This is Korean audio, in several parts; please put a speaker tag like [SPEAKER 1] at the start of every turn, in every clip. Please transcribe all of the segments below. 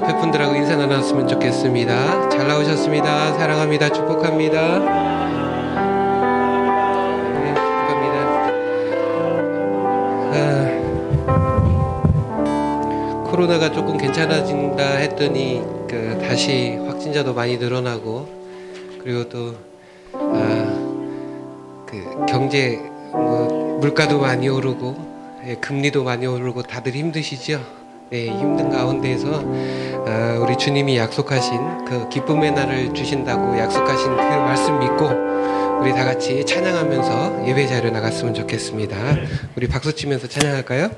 [SPEAKER 1] 옆에 분들하고 인사 나눴으면 좋겠습니다. 잘 나오셨습니다. 사랑합니다. 축복합니다. 네, 축복합니다. 코로나가 조금 괜찮아진다 했더니 다시 확진자도 많이 늘어나고, 그리고 또 경제 물가도 많이 오르고, 금리도 많이 오르고 다들 힘드시죠? 네, 힘든 가운데에서 우리 주님이 약속하신 그 기쁨의 날을 주신다고 약속하신 그 말씀 믿고 우리 다 같이 찬양하면서 예배 자리로 나갔으면 좋겠습니다. 우리 박수 치면서 찬양할까요?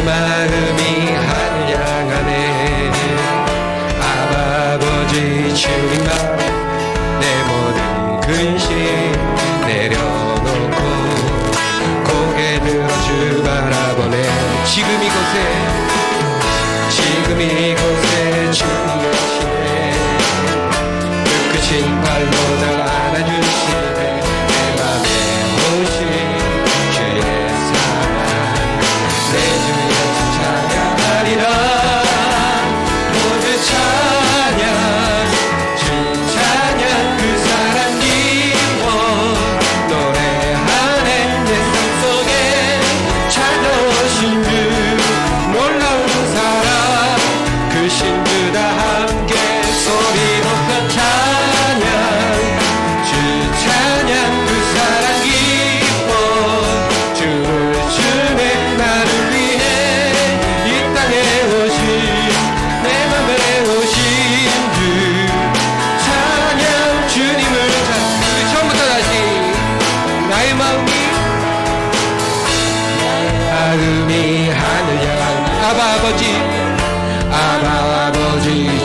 [SPEAKER 1] 마음이 하늘 향하네. 아버지 주님 말 내 모든 근심 내려놓고 고개 들어 주 바라보네. 지금 이곳에 주님 계시네. 그 크신 발로 날 안아주시네. 내 맘에 오신 주의 사랑 내 주의 모두 찬양 주 찬양 그 사랑 기뻐 노래하네. 내 삶 속에 찾아오신 주 놀라운 사랑 그 신부다 함께 소리 높여 찬양 주 찬양 그 사랑 기뻐 주를 주네. 나를 위해 이 땅에 오신 내 맘에 오신 주 찬양 주님을 찬양. 처음부터 다시 나의 마음이 하늘 향한 아버지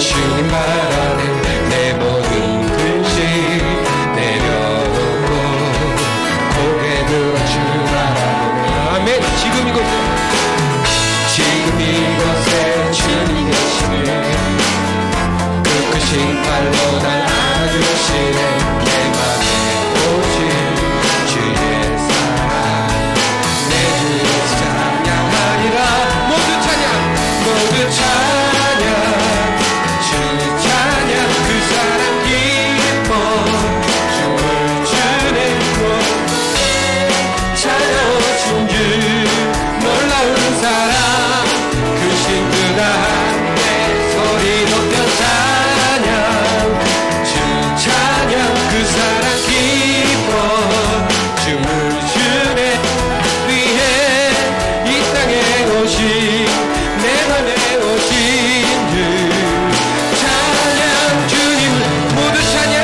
[SPEAKER 1] 주님 바라네. 내 모든 근심 내려놓고 고개 들어 주 바라보네. 아멘. 지금 이곳에 주님 계시네. 그 크신 발로 날 안아주시네. 내 맘에 오신 주의 사랑 내 주의 찬양하리라. 모두 찬양 주 찬양 그 사랑 기뻐 주를 주네. 찾아오신 주 놀라운 사랑 그 신부가 함께 소리 높여 찬양 주 찬양 그 사랑 기뻐 춤을 추네. 위해 이 땅에 오신 내 맘에 오신 주 찬양 주님을 모두 찬양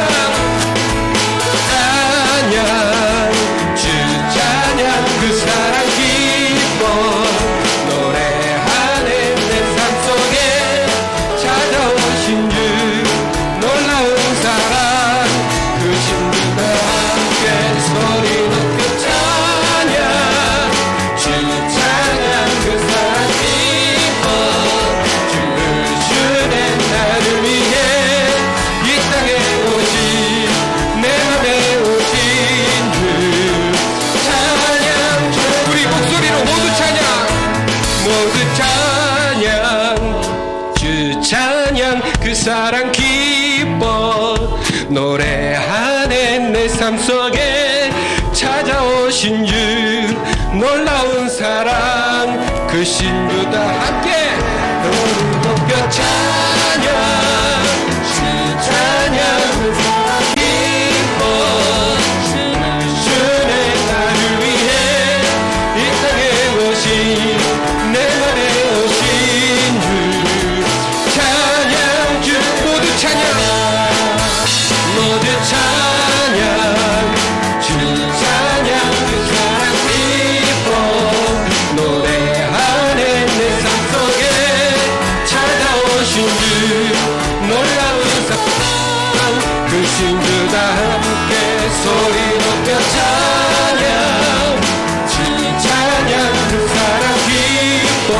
[SPEAKER 1] 주 찬양 그 사랑 기뻐 노래하네. 내 삶 속에 찾아오신 주 놀라운 사랑 그 신부가 함께 소리 높여 찬양 주 찬양 그 사랑 기뻐 주를 주네. 나를 위해 이 땅에 오신 내 맘에 오신 주 찬양 주. 우리 목소리로 모두 찬양 주 찬양 그 사랑 기뻐 노래하네. 내 삶 속에 찾아오신 주 놀라운 사랑 그 신부다 함께 높여 찬양 주 찬양 그 사랑 기뻐 주네. 나를 위해 이 땅에 오신 내 맘에 오신 주 찬양 주. 모두 찬양 주 찬양 그 사랑 기뻐 노래하네. 내 삶 속에 찾아오신 주 놀라운 사랑 그 신부다 함께 소리 높여 찬양 주 찬양 그 사랑 기뻐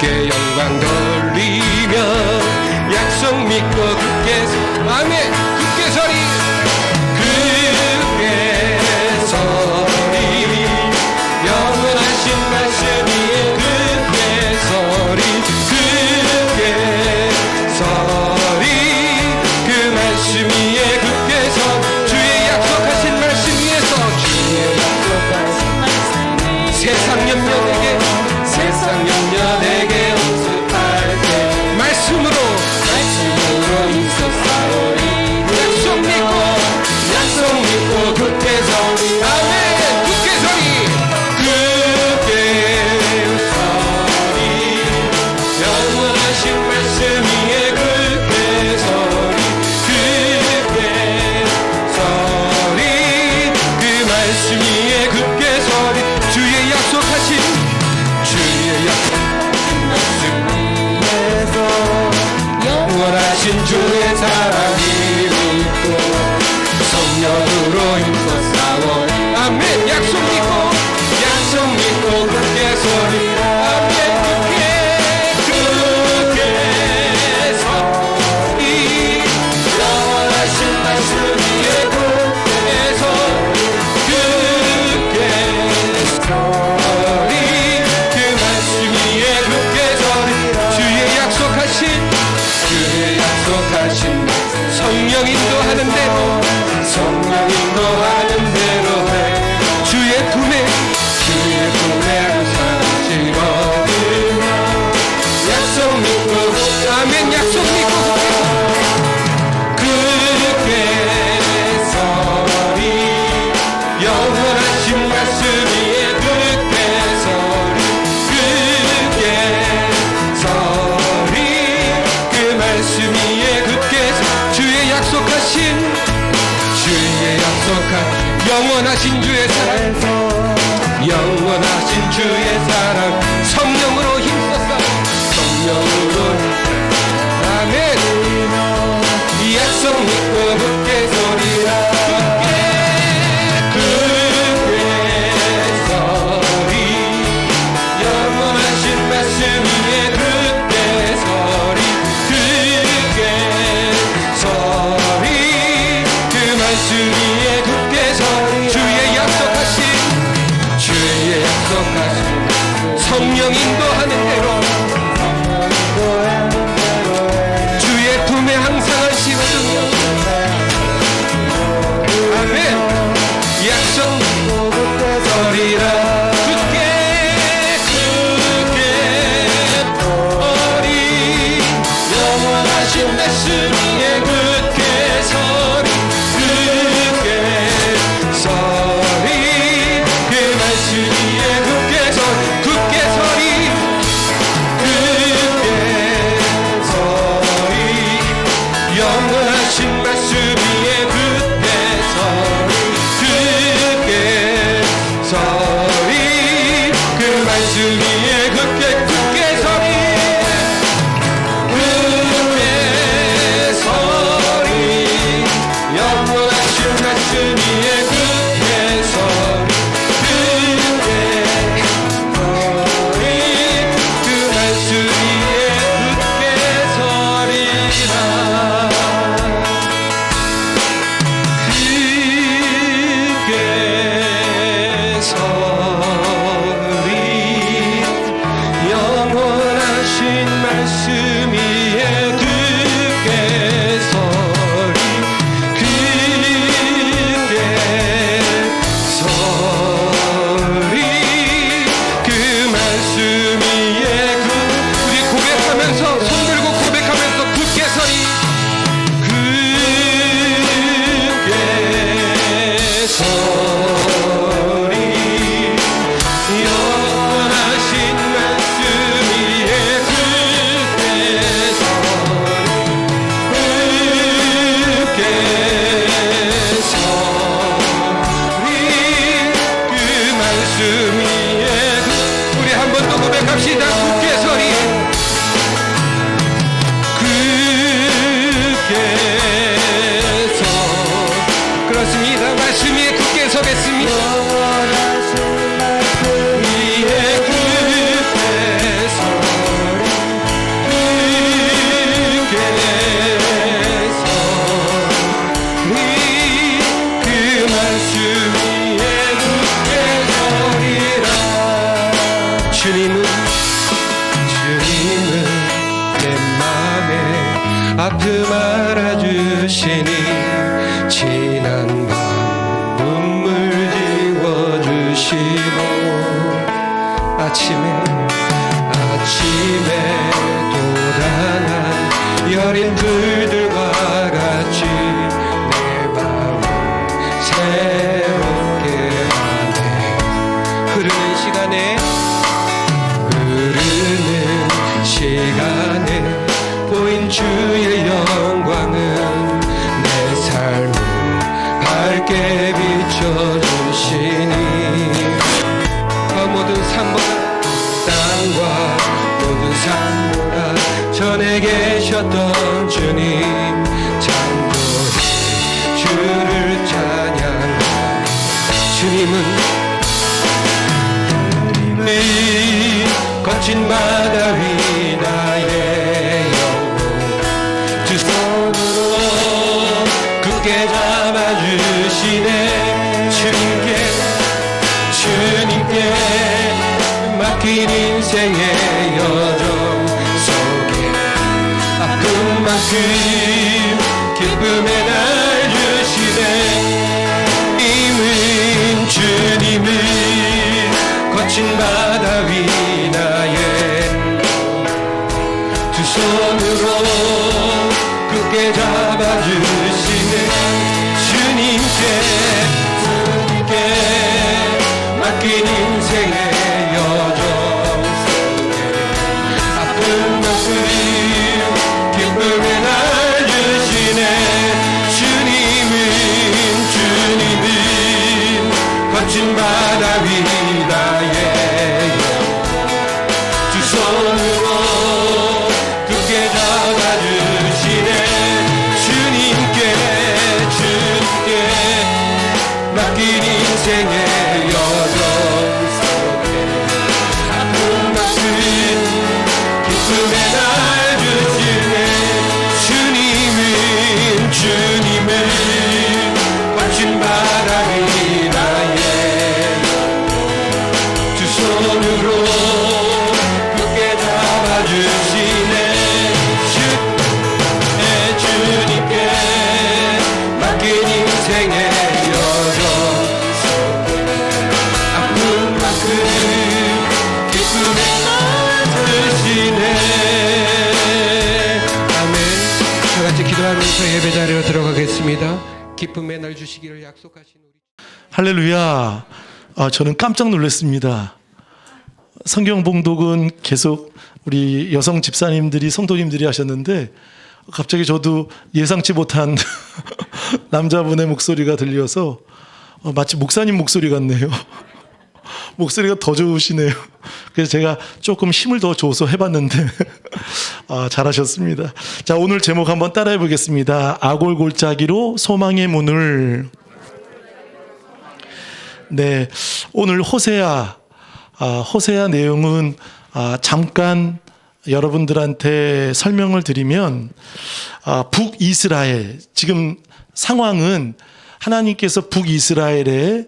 [SPEAKER 1] 주께 영광 돌리며 약속 믿고 굳게 아멘 굳게 서리 굳게 서리 영원하신 말씀 위에 굳게 서리 굳게 서리 그 말씀 위에 굳게 서 주의 약속하신 말씀 위에서 주의 약속하신 말씀 세상 염려에게 세상 염려에게 온습할 때 말씀으로 힘써싸우리 약속 믿고 굳게 서리 아멘 굳게 서리 굳게 서리 영원하신 말씀 위에 굳게 서리 굳게 서리 그 말씀 위에 굳게 서리 주의 약속하신 말씀 위에서 영원하신 주의 사랑이 믿고 성령으로 힘써 싸워 아멘 약속 믿고 굳게 서리 아멘 굳게 서리 영원하신 말씀 위에 굳게 서리 굳게 서리 그 말씀 위에 굳게 서리 주의 약속하신 성령 인도하는 대로 해 주의 품에 항상 집어들며 약속 믿고 아멘 약속 믿고 굳게 서리 영원하신 말씀 위에 굳게 서리 굳게 서리 그 말씀 위에 굳게 주의 약속하신 영원하신 주의 사랑 영원하신 주의 사랑 성령으로 힘써서 아멘 약속 믿고 굳게 서리라 굳게 서리 영원하신 말씀 위에 굳게 서리 굳게 서리 그 말씀 위에 굳게 서리 주의 약속하신 성령 인도하는 대로 주의 품에 항상 안식어두며 아멘 약속 서리라 굳게 서리 영원하신 말씀 위에 굳게 서리 굳게 서리 그 말씀 위에 굳게 서리 영원하신 말씀 위에 굳게 서리 그 말씀 위에 굳게 서리 영원하신 말씀 위에 굳게 서리 그 말씀 위에 굳게 서리라 굳게 서리 영원하신 말씀 위에 굳게 서리 그 말씀 위에 우리 고백하면서 손 들고 고백하면서 굳게 서리 굳게 서리 영원하신 말씀 위에 굳게 주시고 아침에 돋아난 여린 불들과 같이 내 마음을 새롭게 하네. 흐르는 시간에 보인 주의 영광은 내 삶을 밝게 비춰주시니 모든 산보다 땅과 모든 산보다 전에 계셨던 주님 장도리 주를 찬양하니 주님은 거친 바다 위 나의 영혼 두 손으로 굳게 잡아주시네. 주님께 맡긴 인생의 여정 속에 아픈 만큼 기쁨의 날 주시네. 주님은 거친 바다 위 나의 두 손으로 굳게 잡아주시네. 주님께 맡긴 인생의 여정 속에 아픈 만큼 기쁨의 날 주시네. 주님은 거친 바다 위 나의 두 손으로 굳게 잡아주시네. 주님께 맡긴 인생의 여정 속에 아픈 만큼 기쁨의 날 주시네. 주님은 거친 바다 위 나의 두 손으로 굳게 잡아주시네. 주님께 맡긴 인생의 여정 속에 아픈 만큼 기쁨의 날 주시네. 아멘. 다같이 기도하면서 예배 자리로 들어가겠습니다. 기쁨의 날 주시기를 약속하신 우리
[SPEAKER 2] 할렐루야. 저는 깜짝 놀랐습니다. 성경 봉독은 계속 우리 여성 집사님들이 성도님들이 하셨는데 갑자기 저도 예상치 못한 남자분의 목소리가 들려서 마치 목사님 목소리 같네요. 목소리가 더 좋으시네요. 그래서 제가 조금 힘을 더 줘서 해봤는데 잘하셨습니다. 자, 오늘 제목 한번 따라해 보겠습니다. 아골골짜기로 소망의 문을. 네, 오늘 호세아 내용은 잠깐 여러분들한테 설명을 드리면 북이스라엘, 지금 상황은 하나님께서 북이스라엘의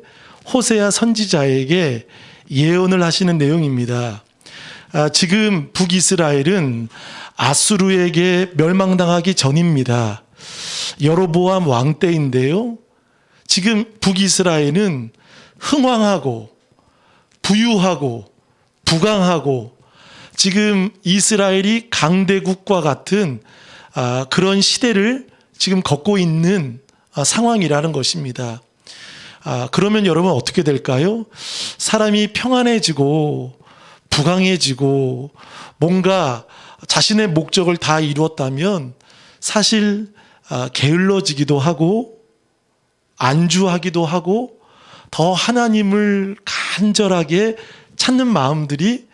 [SPEAKER 2] 호세아 선지자에게 예언을 하시는 내용입니다. 지금 북이스라엘은 아수르에게 멸망당하기 전입니다. 여로보암 왕 때인데요. 지금 북이스라엘은 흥왕하고 부유하고 부강하고 지금 이스라엘이 강대국과 같은 그런 시대를 지금 걷고 있는 상황이라는 것입니다. 그러면 여러분 어떻게 될까요? 사람이 평안해지고 부강해지고 뭔가 자신의 목적을 다 이루었다면 사실 게을러지기도 하고 안주하기도 하고 더 하나님을 간절하게 찾는 마음들이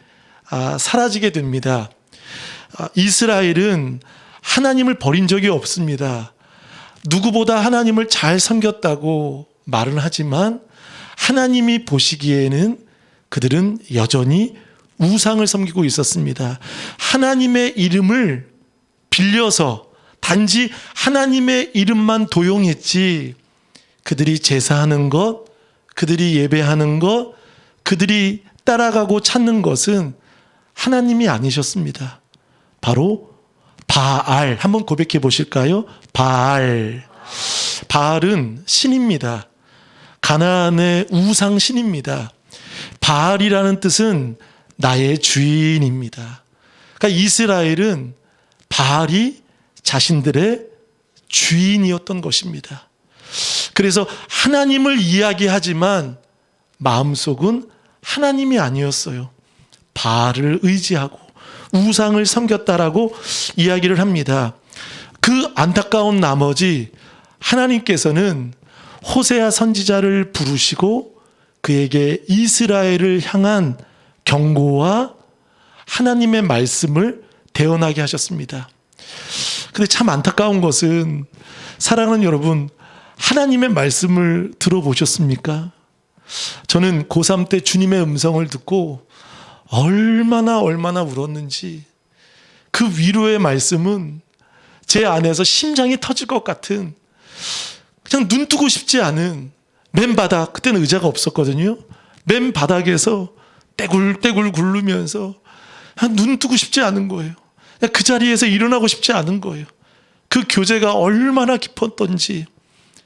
[SPEAKER 2] 사라지게 됩니다. 이스라엘은 하나님을 버린 적이 없습니다. 누구보다 하나님을 잘 섬겼다고 말은 하지만 하나님이 보시기에는 그들은 여전히 우상을 섬기고 있었습니다. 하나님의 이름을 빌려서 단지 하나님의 이름만 도용했지 그들이 제사하는 것, 그들이 예배하는 것, 그들이 따라가고 찾는 것은 하나님이 아니셨습니다. 바로 바알, 한번 고백해 보실까요? 바알은 신입니다. 가나안의 우상 신입니다. 바알이라는 뜻은 나의 주인입니다. 그러니까 이스라엘은 바알이 자신들의 주인이었던 것입니다. 그래서 하나님을 이야기하지만 마음속은 하나님이 아니었어요. 바알을 의지하고 우상을 섬겼다라고 이야기를 합니다. 그 안타까운 나머지 하나님께서는 호세아 선지자를 부르시고 그에게 이스라엘을 향한 경고와 하나님의 말씀을 대언하게 하셨습니다. 근데 참 안타까운 것은 사랑하는 여러분, 하나님의 말씀을 들어보셨습니까? 저는 고3 때 주님의 음성을 듣고 얼마나 울었는지, 그 위로의 말씀은 제 안에서 심장이 터질 것 같은, 그냥 눈 뜨고 싶지 않은 맨바닥, 그때는 의자가 없었거든요. 맨바닥에서 떼굴떼굴 굴르면서 그냥 눈 뜨고 싶지 않은 거예요. 그냥 그 자리에서 일어나고 싶지 않은 거예요. 그 교제가 얼마나 깊었던지,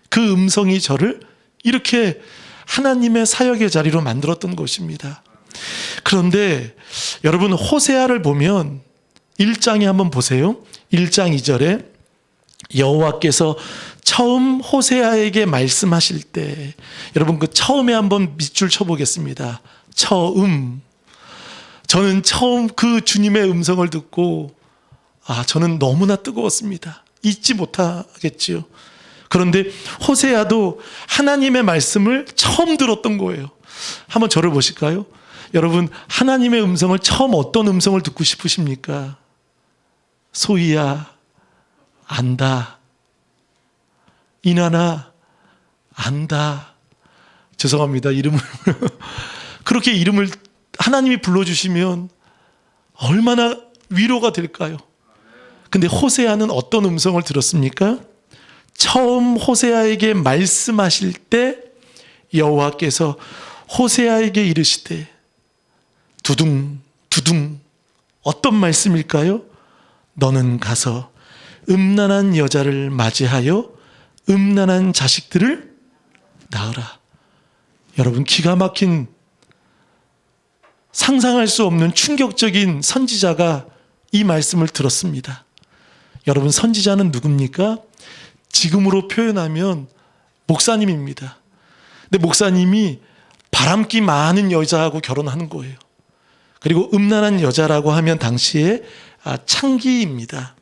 [SPEAKER 2] 그 음성이 저를 이렇게 하나님의 사역의 자리로 만들었던 것입니다. 그런데 여러분, 호세아를 보면 1장에 한번 보세요. 1장 2절에 여호와께서 처음 호세아에게 말씀하실 때, 여러분 그 처음에 한번 밑줄 쳐보겠습니다. 처음. 저는 처음 그 주님의 음성을 듣고 저는 너무나 뜨거웠습니다. 잊지 못하겠지요. 그런데 호세아도 하나님의 말씀을 처음 들었던 거예요. 한번 저를 보실까요? 여러분, 하나님의 음성을 처음 어떤 음성을 듣고 싶으십니까? 소희야, 안다. 이나나, 안다. 죄송합니다. 이름을. 그렇게 이름을 하나님이 불러주시면 얼마나 위로가 될까요? 근데 호세아는 어떤 음성을 들었습니까? 처음 호세아에게 말씀하실 때 여호와께서 호세아에게 이르시되, 두둥 두둥, 어떤 말씀일까요? 너는 가서 음란한 여자를 맞이하여 음란한 자식들을 낳으라. 여러분, 기가 막힌, 상상할 수 없는 충격적인 선지자가 이 말씀을 들었습니다. 여러분, 선지자는 누굽니까? 지금으로 표현하면 목사님입니다. 근데 목사님이 바람기 많은 여자하고 결혼하는 거예요. 그리고 음란한 여자라고 하면 당시에 창기입니다.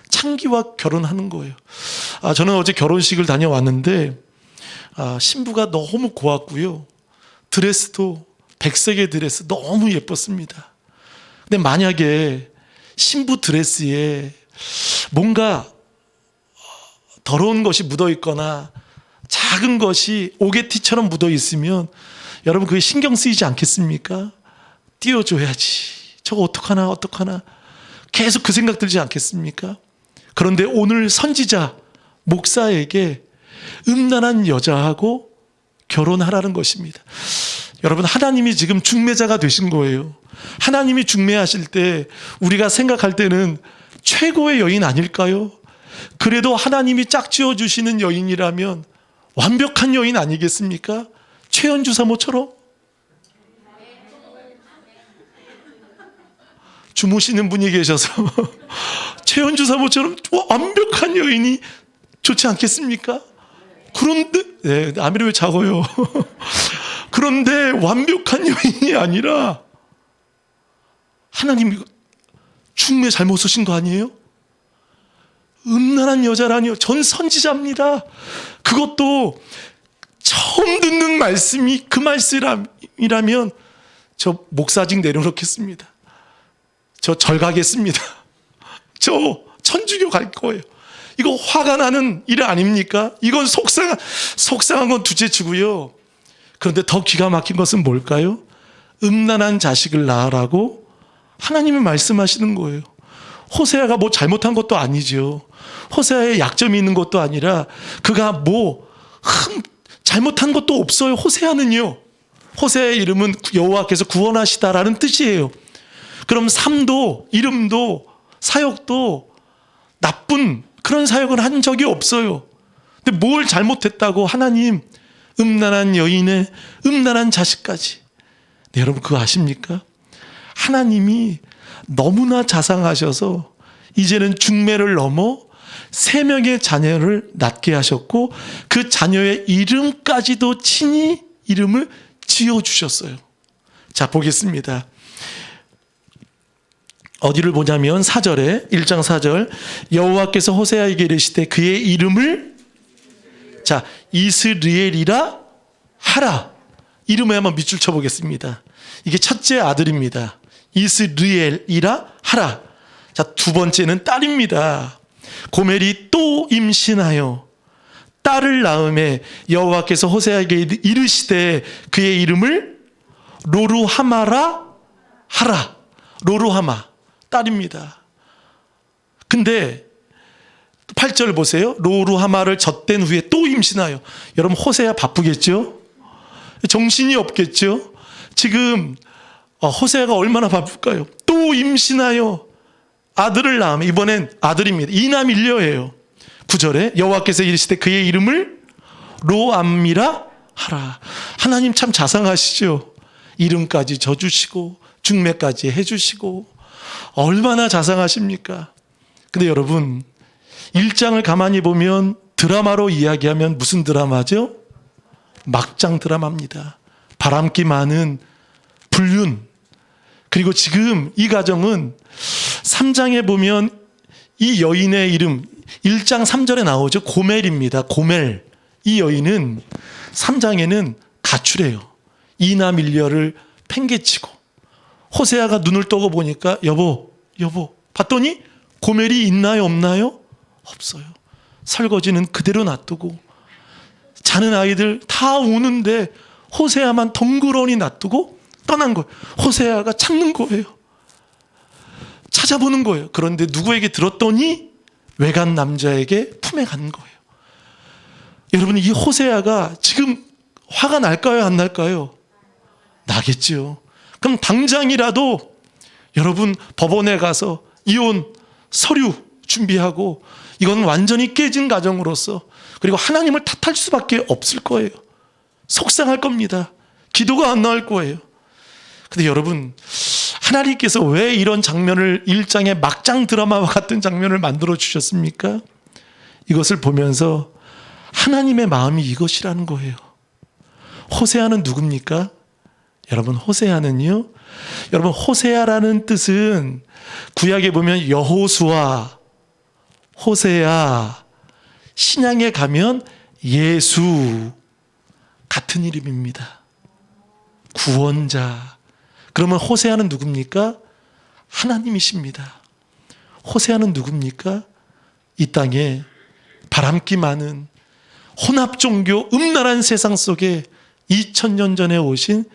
[SPEAKER 2] 창기와 결혼하는 거예요. 저는 어제 결혼식을 다녀왔는데 신부가 너무 고왔고요. 드레스도 백색의 드레스 너무 예뻤습니다. 근데 만약에 신부 드레스에 뭔가 더러운 것이 묻어 있거나 작은 것이 오게티처럼 묻어 있으면 여러분, 그게 신경 쓰이지 않겠습니까? 띄워줘야지. 저거 어떡하나 계속 그 생각 들지 않겠습니까? 그런데 오늘 선지자 목사에게 음란한 여자하고 결혼하라는 것입니다. 여러분, 하나님이 지금 중매자가 되신 거예요. 하나님이 중매하실 때 우리가 생각할 때는 최고의 여인 아닐까요? 그래도 하나님이 짝지어 주시는 여인이라면 완벽한 여인 아니겠습니까? 최연주 사모처럼? 주무시는 분이 계셔서 최연주 사모처럼 완벽한 여인이 좋지 않겠습니까? 그런데 아미를 왜 작아요? 그런데 완벽한 여인이 아니라 하나님이 중매 잘못 쓰신 거 아니에요? 음란한 여자라니요. 전 선지자입니다. 그것도 처음 듣는 말씀이 그 말씀이라면 저 목사직 내려놓겠습니다. 저 절 가겠습니다. 저 천주교 갈 거예요. 이거 화가 나는 일 아닙니까? 이건 속상한 건 둘째치고요. 그런데 더 기가 막힌 것은 뭘까요? 음란한 자식을 낳으라고 하나님이 말씀하시는 거예요. 호세아가 뭐 잘못한 것도 아니죠. 호세아에 약점이 있는 것도 아니라 그가 잘못한 것도 없어요. 호세아는요. 호세아의 이름은 여호와께서 구원하시다라는 뜻이에요. 그럼 삶도 이름도 사역도 나쁜 그런 사역을 한 적이 없어요. 근데 뭘 잘못했다고 하나님 음란한 여인의 음란한 자식까지 네, 여러분 그거 아십니까? 하나님이 너무나 자상하셔서 이제는 중매를 넘어 3명의 자녀를 낳게 하셨고 그 자녀의 이름까지도 친히 이름을 지어주셨어요. 자, 보겠습니다. 어디를 보냐면 4절에 1장 4절 여호와께서 호세아에게 이르시되 그의 이름을 자 이스리엘이라 하라. 이름에 한번 밑줄 쳐보겠습니다. 이게 첫째 아들입니다. 이스리엘이라 하라. 자, 두 번째는 딸입니다. 고멜이 또 임신하여 딸을 낳음에 여호와께서 호세아에게 이르시되 그의 이름을 로루하마라 하라. 로루하마 딸입니다. 근데 8절 보세요. 로루하마를 젖댄 후에 또 임신하여. 여러분 호세아 바쁘겠죠? 정신이 없겠죠? 지금 호세아가 얼마나 바쁠까요? 또 임신하여 아들을 낳으면 이번엔 아들입니다. 이남 일녀예요. 9절에 여호와께서 이르시되 그의 이름을 로암미라 하라. 하나님 참 자상하시죠? 이름까지 져주시고 중매까지 해주시고 얼마나 자상하십니까? 근데 여러분 1장을 가만히 보면 드라마로 이야기하면 무슨 드라마죠? 막장 드라마입니다. 바람기 많은 불륜. 그리고 지금 이 가정은 3장에 보면 이 여인의 이름 1장 3절에 나오죠. 고멜입니다. 고멜. 이 여인은 3장에는 가출해요. 이남 일녀를 팽개치고 호세아가 눈을 떠고 보니까 여보 봤더니 고멜이 있나요 없나요? 없어요. 설거지는 그대로 놔두고 자는 아이들 다 우는데 호세아만 덩그러니 놔두고 떠난 거예요. 호세아가 찾는 거예요. 찾아보는 거예요. 그런데 누구에게 들었더니 외간 남자에게 품에 간 거예요. 여러분 이 호세아가 지금 화가 날까요 안 날까요? 나겠죠. 그럼 당장이라도 여러분 법원에 가서 이혼 서류 준비하고 이건 완전히 깨진 가정으로서 그리고 하나님을 탓할 수밖에 없을 거예요. 속상할 겁니다. 기도가 안 나올 거예요. 근데 여러분 하나님께서 왜 이런 장면을 1장의 막장 드라마와 같은 장면을 만들어 주셨습니까? 이것을 보면서 하나님의 마음이 이것이라는 거예요. 호세아는 누굽니까? 여러분 호세아는요. 여러분 호세아라는 뜻은 구약에 보면 여호수아, 호세아, 신약에 가면 예수 같은 이름입니다. 구원자. 그러면 호세아는 누굽니까? 하나님이십니다. 호세아는 누굽니까? 이 땅에 바람기 많은 혼합종교 음란한 세상 속에 2000년 전에 오신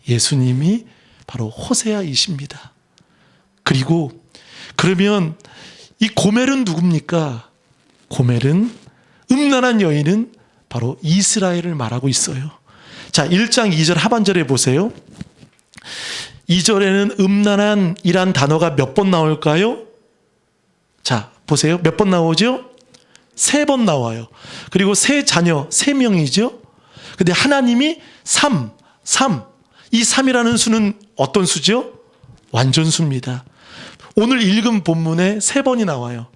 [SPEAKER 2] 예수님이 바로 호세아이십니다. 그리고 그러면 이 고멜은 누굽니까? 고멜은 음란한 여인은 바로 이스라엘을 말하고 있어요. 자, 1장 2절 하반절에 보세요. 2절에는 음란한이란 단어가 몇 번 나올까요? 자, 보세요. 몇 번 나오죠? 3번 나와요. 그리고 세 자녀 3명이죠. 근데 하나님이 3. 이 3이라는 수는 어떤 수죠? 완전수입니다. 오늘 읽은 본문에 3번이 나와요.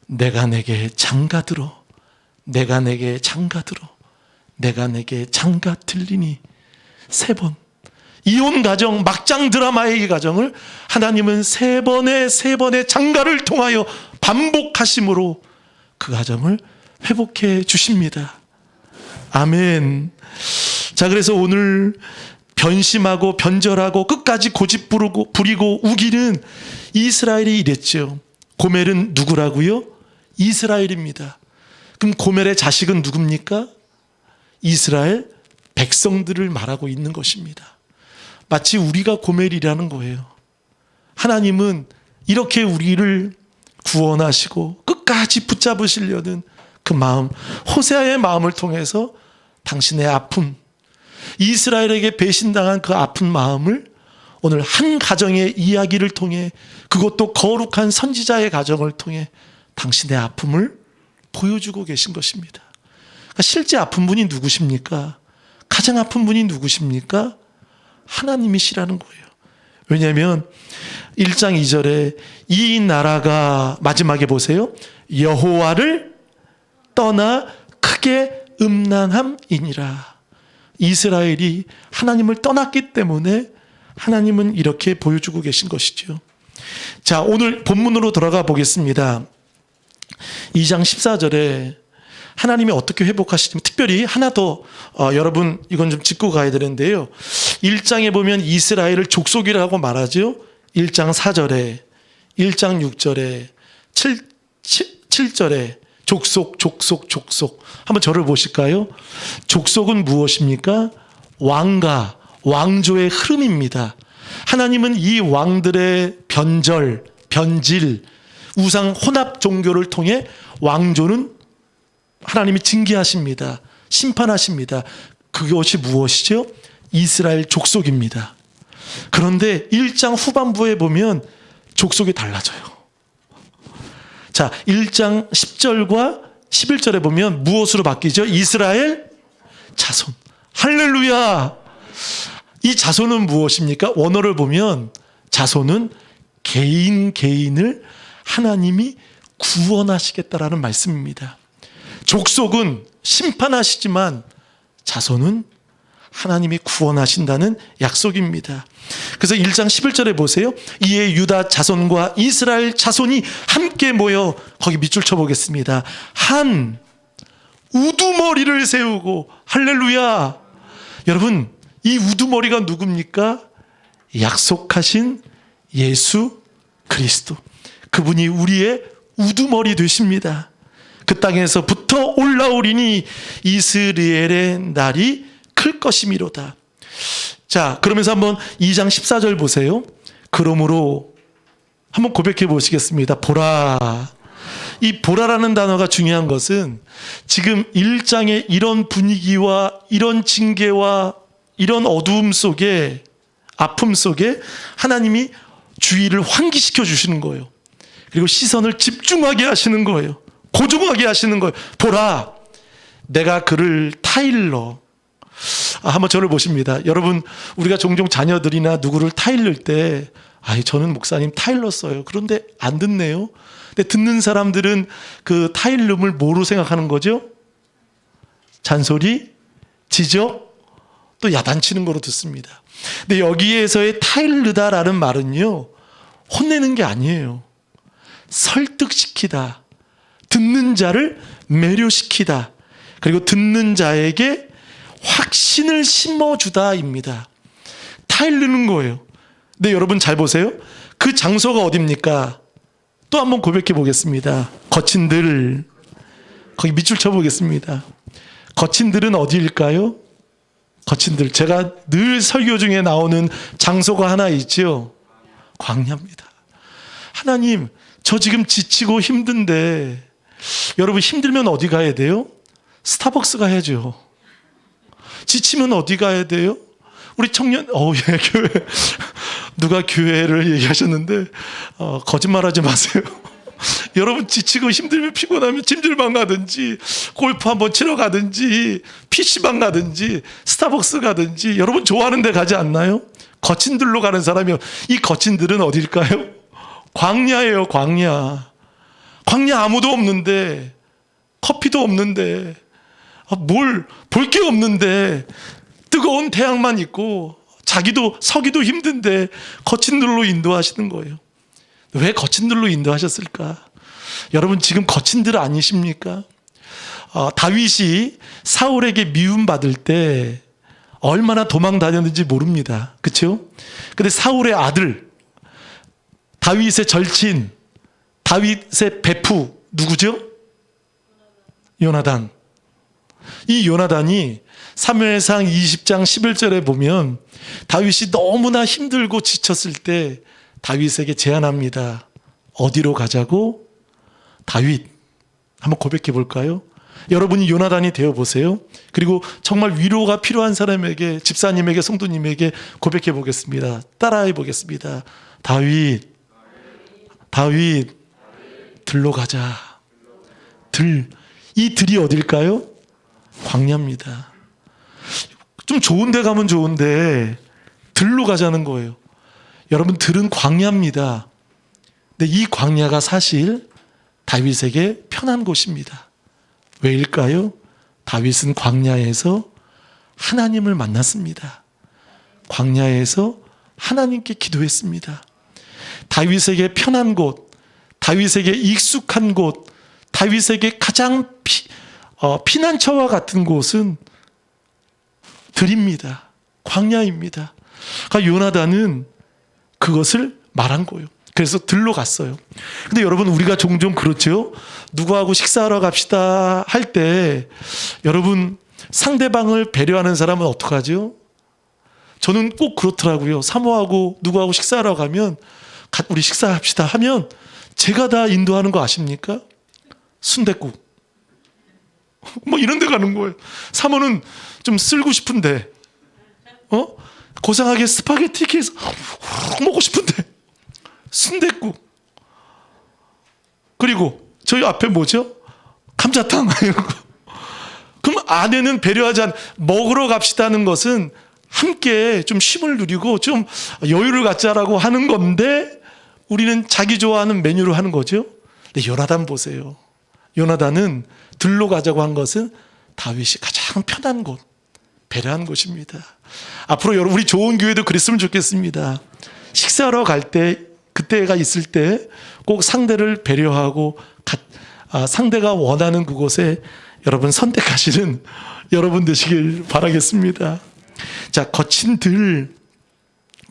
[SPEAKER 2] 내가 내게 장가들어. 내가 내게 장가들어. 내가 내게 장가 들리니. 3번. 이혼 가정, 막장 드라마의 이 가정을 하나님은 3번의 장가를 통하여 반복하심으로 그 가정을 회복해 주십니다. 아멘. 자, 그래서 오늘 변심하고 변절하고 끝까지 고집 부리고 우기는 이스라엘이 이랬죠. 고멜은 누구라고요? 이스라엘입니다. 그럼 고멜의 자식은 누굽니까? 이스라엘 백성들을 말하고 있는 것입니다. 마치 우리가 고멜이라는 거예요. 하나님은 이렇게 우리를 구원하시고 끝까지 붙잡으시려는 그 마음, 호세아의 마음을 통해서 당신의 아픔, 이스라엘에게 배신당한 그 아픈 마음을 오늘 한 가정의 이야기를 통해, 그것도 거룩한 선지자의 가정을 통해 당신의 아픔을 보여주고 계신 것입니다. 그러니까 실제 아픈 분이 누구십니까? 가장 아픈 분이 누구십니까? 하나님이시라는 거예요. 왜냐하면 1장 2절에 이 나라가 마지막에 보세요. 여호와를 떠나 크게 음란함이니라. 이스라엘이 하나님을 떠났기 때문에 하나님은 이렇게 보여주고 계신 것이죠. 자, 오늘 본문으로 돌아가 보겠습니다. 2장 14절에 하나님이 어떻게 회복하시냐면, 특별히 하나 더 여러분 이건 좀 짚고 가야 되는데요. 1장에 보면 이스라엘을 족속이라고 말하죠. 1장 4절에, 1장 6절에, 7절에 족속. 한번 저를 보실까요? 족속은 무엇입니까? 왕가, 왕조의 흐름입니다. 하나님은 이 왕들의 변절, 변질, 우상 혼합 종교를 통해 왕조는 하나님이 징계하십니다. 심판하십니다. 그것이 무엇이죠? 이스라엘 족속입니다. 그런데 1장 후반부에 보면 족속이 달라져요. 자, 1장 10절과 11절에 보면 무엇으로 바뀌죠? 이스라엘 자손. 할렐루야! 이 자손은 무엇입니까? 원어를 보면 자손은 개인을 하나님이 구원하시겠다라는 말씀입니다. 족속은 심판하시지만 자손은 하나님이 구원하신다는 약속입니다. 그래서 1장 11절에 보세요. 이에 유다 자손과 이스라엘 자손이 함께 모여, 거기 밑줄 쳐보겠습니다. 한 우두머리를 세우고, 할렐루야! 여러분, 이 우두머리가 누굽니까? 약속하신 예수 그리스도. 그분이 우리의 우두머리 되십니다. 그 땅에서부터 올라오리니 이스라엘의 날이 클 것이미로다. 자, 그러면서 한번 2장 14절 보세요. 그러므로 한번 고백해 보시겠습니다. 보라. 이 보라라는 단어가 중요한 것은 지금 1장의 이런 분위기와 이런 징계와 이런 어두움 속에, 아픔 속에 하나님이 주의를 환기시켜 주시는 거예요. 그리고 시선을 집중하게 하시는 거예요. 고정하게 하시는 거예요. 보라, 내가 그를 타일러. 한번 저를 보십니다. 여러분, 우리가 종종 자녀들이나 누구를 타일를 때, 저는 목사님 타일러 써요. 그런데 안 듣네요. 근데 듣는 사람들은 그 타일름을 뭐로 생각하는 거죠? 잔소리, 지적, 또 야단치는 거로 듣습니다. 근데 여기에서의 타일르다라는 말은요, 혼내는 게 아니에요. 설득시키다. 듣는 자를 매료시키다. 그리고 듣는 자에게 확신을 심어주다입니다. 타일르는 거예요. 근데 여러분 잘 보세요. 그 장소가 어딥니까? 또 한번 고백해 보겠습니다. 거친들. 거기 밑줄 쳐보겠습니다. 거친들은 어디일까요? 거친들. 제가 늘 설교 중에 나오는 장소가 하나 있죠. 광야입니다. 하나님, 저 지금 지치고 힘든데, 여러분 힘들면 어디 가야 돼요? 스타벅스 가야죠. 지치면 어디 가야 돼요? 우리 청년, 예, 교회. 누가 교회를 얘기하셨는데, 거짓말하지 마세요. 여러분 지치고 힘들면 피곤하면 찜질방 가든지, 골프 한번 치러 가든지, PC방 가든지, 스타벅스 가든지, 여러분 좋아하는 데 가지 않나요? 거친들로 가는 사람이요. 이 거친들은 어딜까요? 광야예요, 광야. 광야 아무도 없는데, 커피도 없는데, 뭘 볼 게 없는데, 뜨거운 태양만 있고, 자기도 서기도 힘든데 거친들로 인도하시는 거예요. 왜 거친들로 인도하셨을까? 여러분 지금 거친들 아니십니까? 다윗이 사울에게 미움받을 때 얼마나 도망 다녔는지 모릅니다. 그렇죠? 근데 사울의 아들, 다윗의 절친, 다윗의 베프 누구죠? 요나단. 이 요나단이 사무엘상 20장 11절에 보면 다윗이 너무나 힘들고 지쳤을 때 다윗에게 제안합니다. 어디로 가자고? 다윗. 한번 고백해 볼까요? 여러분이 요나단이 되어 보세요. 그리고 정말 위로가 필요한 사람에게, 집사님에게, 성도님에게 고백해 보겠습니다. 따라해 보겠습니다. 다윗, 들로 가자. 이 들이 어딜까요? 광야입니다. 좀 좋은 데 가면 좋은데 들로 가자는 거예요. 여러분, 들은 광야입니다. 근데 이 광야가 사실 다윗에게 편한 곳입니다. 왜일까요? 다윗은 광야에서 하나님을 만났습니다. 광야에서 하나님께 기도했습니다. 다윗에게 편한 곳, 다윗에게 익숙한 곳, 다윗에게 가장 피난처와 같은 곳은 들입니다. 광야입니다. 그러니까 요나단은 그것을 말한 거예요. 그래서 들로 갔어요. 근데 여러분, 우리가 종종 그렇죠. 누구하고 식사하러 갑시다 할 때 여러분, 상대방을 배려하는 사람은 어떻게 하죠? 저는 꼭 그렇더라고요. 사모하고 누구하고 식사하러 가면 우리 식사합시다 하면 제가 다 인도하는 거 아십니까? 순댓국 뭐 이런 데 가는 거예요. 사모는 좀 쓸고 싶은데 고상하게 스파게티 해서 먹고 싶은데 순댓국. 그리고 저희 앞에 뭐죠? 감자탕 이런 거. 그럼 아내는 배려하지 않 먹으러 갑시다는 것은 함께 좀 쉼을 누리고 좀 여유를 갖자라고 하는 건데 우리는 자기 좋아하는 메뉴로 하는 거죠. 근데 요나단 보세요. 요나단은 들로 가자고 한 것은 다윗이 가장 편한 곳, 배려한 곳입니다. 앞으로 여러분, 우리 좋은 교회도 그랬으면 좋겠습니다. 식사하러 갈 때, 그때가 있을 때 꼭 상대를 배려하고 상대가 원하는 그곳에 여러분 선택하시는 여러분 되시길 바라겠습니다. 자, 거친 들.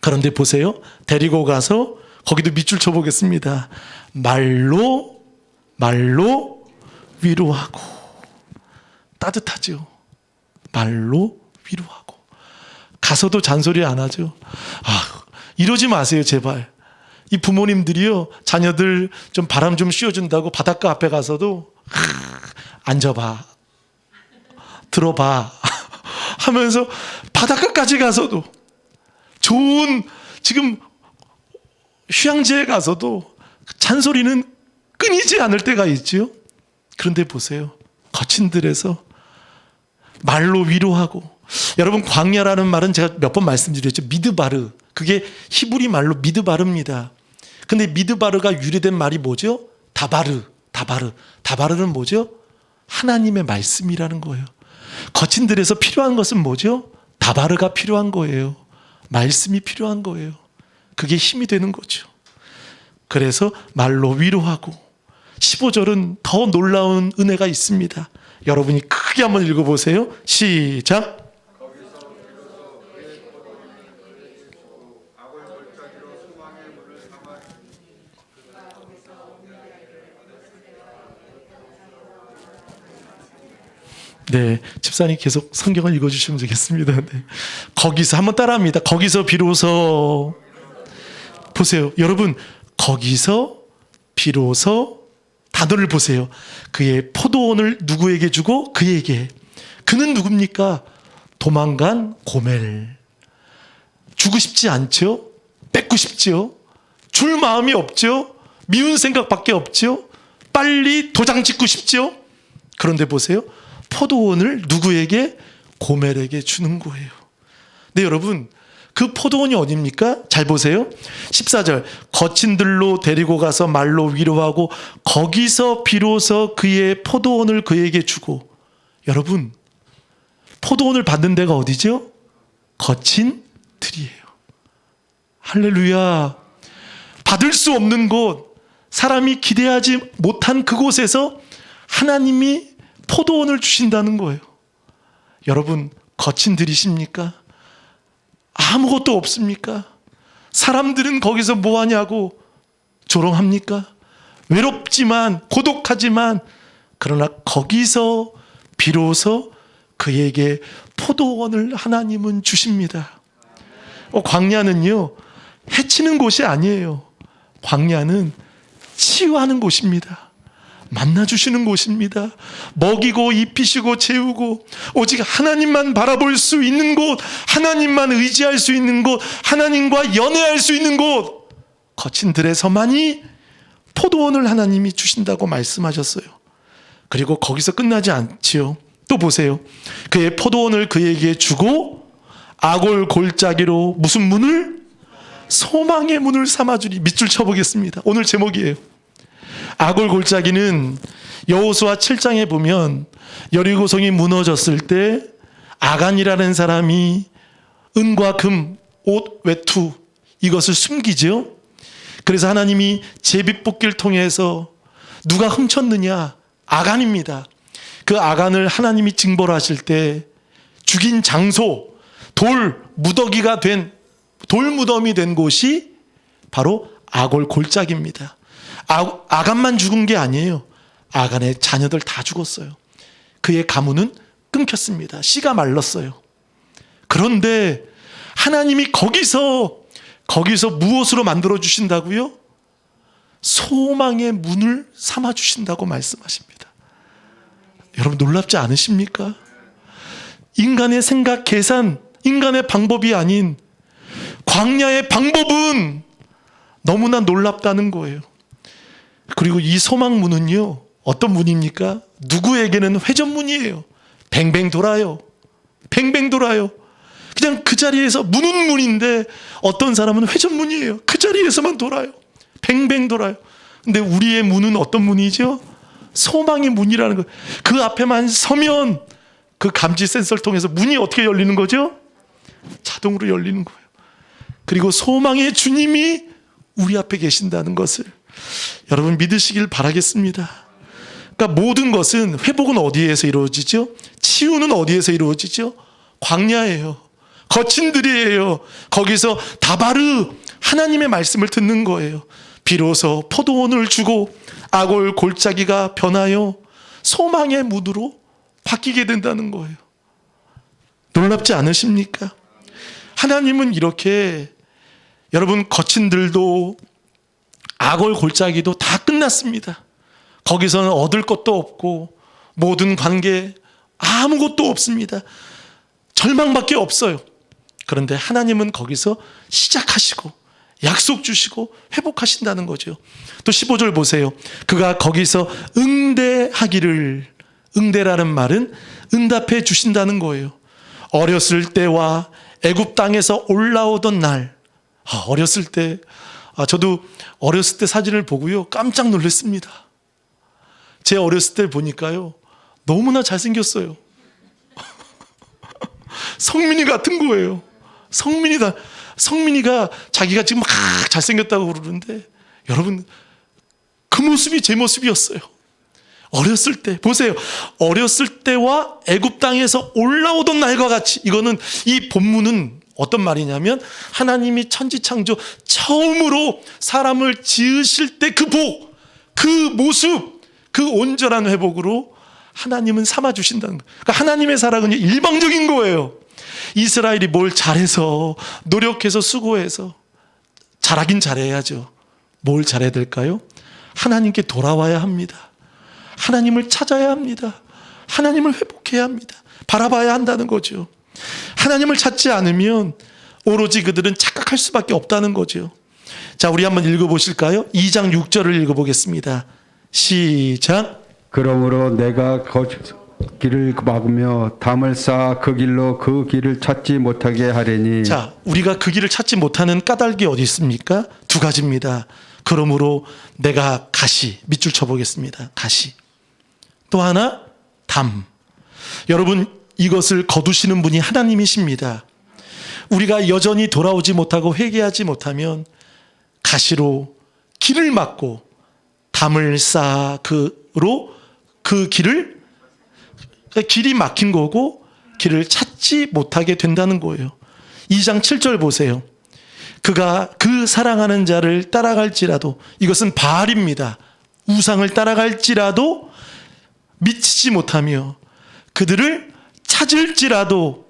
[SPEAKER 2] 그런데 보세요. 데리고 가서 거기도 밑줄 쳐보겠습니다. 말로 위로하고. 따뜻하죠. 말로 위로하고. 가서도 잔소리 안 하죠. 이러지 마세요, 제발. 이 부모님들이요, 자녀들 좀 바람 좀 씌워준다고 바닷가 앞에 가서도 앉아봐, 들어봐 하면서 바닷가까지 가서도, 좋은 지금 휴양지에 가서도 잔소리는 끊이지 않을 때가 있죠. 그런데 보세요. 거친 들에서 말로 위로하고. 여러분, 광야라는 말은 제가 몇 번 말씀드렸죠. 미드바르. 그게 히브리 말로 미드바르입니다. 근데 미드바르가 유래된 말이 뭐죠? 다바르는 뭐죠? 하나님의 말씀이라는 거예요. 거친 들에서 필요한 것은 뭐죠? 다바르가 필요한 거예요. 말씀이 필요한 거예요. 그게 힘이 되는 거죠. 그래서 말로 위로하고. 15절은 더 놀라운 은혜가 있습니다. 여러분이 크게 한번 읽어보세요. 시작. 네, 집사님 계속 성경을 읽어주시면 되겠습니다. 네. 거기서 한번 따라합니다. 거기서 비로소. 보세요, 여러분. 거기서 비로소. 단어를 보세요. 그의 포도원을 누구에게 주고? 그에게. 그는 누굽니까? 도망간 고멜. 주고 싶지 않죠? 뺏고 싶죠? 줄 마음이 없죠? 미운 생각밖에 없죠? 빨리 도장 찍고 싶죠? 그런데 보세요. 포도원을 누구에게? 고멜에게 주는 거예요. 네, 여러분, 그 포도원이 어디입니까? 잘 보세요. 14절. 거친 들로 데리고 가서 말로 위로하고 거기서 비로소 그의 포도원을 그에게 주고. 여러분, 포도원을 받는 데가 어디죠? 거친 들이에요. 할렐루야. 받을 수 없는 곳, 사람이 기대하지 못한 그곳에서 하나님이 포도원을 주신다는 거예요. 여러분, 거친 들이십니까? 아무것도 없습니까? 사람들은 거기서 뭐 하냐고 조롱합니까? 외롭지만, 고독하지만, 그러나 거기서 비로소 그에게 포도원을 하나님은 주십니다. 광야는요, 해치는 곳이 아니에요. 광야는 치유하는 곳입니다. 만나주시는 곳입니다. 먹이고 입히시고 채우고 오직 하나님만 바라볼 수 있는 곳, 하나님만 의지할 수 있는 곳, 하나님과 연애할 수 있는 곳, 거친 들에서만이 포도원을 하나님이 주신다고 말씀하셨어요. 그리고 거기서 끝나지 않지요. 또 보세요. 그의 포도원을 그에게 주고 아골 골짜기로 무슨 문을? 소망의 문을 삼아주리. 밑줄 쳐보겠습니다. 오늘 제목이에요. 아골 골짜기는 여호수아 7장에 보면 여리고성이 무너졌을 때 아간이라는 사람이 은과 금, 옷, 외투 이것을 숨기죠. 그래서 하나님이 제비뽑기를 통해서 누가 훔쳤느냐? 아간입니다. 그 아간을 하나님이 징벌하실 때 죽인 장소, 돌 무더기가 된, 돌 무덤이 된 곳이 바로 아골 골짜기입니다. 아간만 죽은 게 아니에요. 아간의 자녀들 다 죽었어요. 그의 가문은 끊겼습니다. 씨가 말랐어요. 그런데 하나님이 거기서 무엇으로 만들어 주신다고요? 소망의 문을 삼아 주신다고 말씀하십니다. 여러분 놀랍지 않으십니까? 인간의 생각, 계산, 인간의 방법이 아닌 광야의 방법은 너무나 놀랍다는 거예요. 그리고 이 소망문은요, 어떤 문입니까? 누구에게는 회전문이에요. 뱅뱅 돌아요. 뱅뱅 돌아요. 그냥 그 자리에서 문은 문인데 어떤 사람은 회전문이에요. 그 자리에서만 돌아요. 뱅뱅 돌아요. 근데 우리의 문은 어떤 문이죠? 소망의 문이라는 거예요. 그 앞에만 서면 그 감지 센서를 통해서 문이 어떻게 열리는 거죠? 자동으로 열리는 거예요. 그리고 소망의 주님이 우리 앞에 계신다는 것을 여러분 믿으시길 바라겠습니다. 그러니까 모든 것은, 회복은 어디에서 이루어지죠? 치유는 어디에서 이루어지죠? 광야예요. 거친 들이에요. 거기서 다바르 하나님의 말씀을 듣는 거예요. 비로소 포도원을 주고 아골 골짜기가 변하여 소망의 문으로 바뀌게 된다는 거예요. 놀랍지 않으십니까? 하나님은 이렇게, 여러분 거친 들도 아골 골짜기도 다 끝났습니다. 거기서는 얻을 것도 없고 모든 관계 아무것도 없습니다. 절망밖에 없어요. 그런데 하나님은 거기서 시작하시고 약속 주시고 회복하신다는 거죠. 또 15절 보세요. 그가 거기서 응대하기를, 응대라는 말은 응답해 주신다는 거예요. 어렸을 때와 애굽 땅에서 올라오던 날, 어렸을 때, 저도 어렸을 때 사진을 보고요 깜짝 놀랐습니다. 제 어렸을 때 보니까요 너무나 잘생겼어요. 성민이 같은 거예요. 성민이가 자기가 지금 막 잘생겼다고 그러는데 여러분 그 모습이 제 모습이었어요. 어렸을 때 보세요. 어렸을 때와 애굽 땅에서 올라오던 날과 같이, 이거는 이 본문은 어떤 말이냐면 하나님이 천지창조 처음으로 사람을 지으실 때 그 복, 그 모습, 그 온전한 회복으로 하나님은 삼아주신다는 거예요. 그러니까 하나님의 사랑은 일방적인 거예요. 이스라엘이 뭘 잘해서 노력해서 수고해서, 잘하긴 잘해야죠. 뭘 잘해야 될까요? 하나님께 돌아와야 합니다. 하나님을 찾아야 합니다. 하나님을 회복해야 합니다. 바라봐야 한다는 거죠. 하나님을 찾지 않으면 오로지 그들은 착각할 수밖에 없다는 거죠. 자, 우리 한번 읽어보실까요? 2장 6절을 읽어보겠습니다. 시작.
[SPEAKER 3] 그러므로 내가 길을 막으며 담을 쌓아 그 길로 그 길을 찾지 못하게 하리니.
[SPEAKER 2] 자, 우리가 그 길을 찾지 못하는 까닭이 어디 있습니까? 두 가지입니다. 그러므로 내가 가시, 밑줄 쳐보겠습니다. 가시. 또 하나, 담. 여러분, 이것을 거두시는 분이 하나님이십니다. 우리가 여전히 돌아오지 못하고 회개하지 못하면 가시로 길을 막고 담을 쌓아 그 길을, 길이 막힌 거고 길을 찾지 못하게 된다는 거예요. 2장 7절 보세요. 그가 그 사랑하는 자를 따라갈지라도, 이것은 바알입니다. 우상을 따라갈지라도 미치지 못하며 그들을 찾을지라도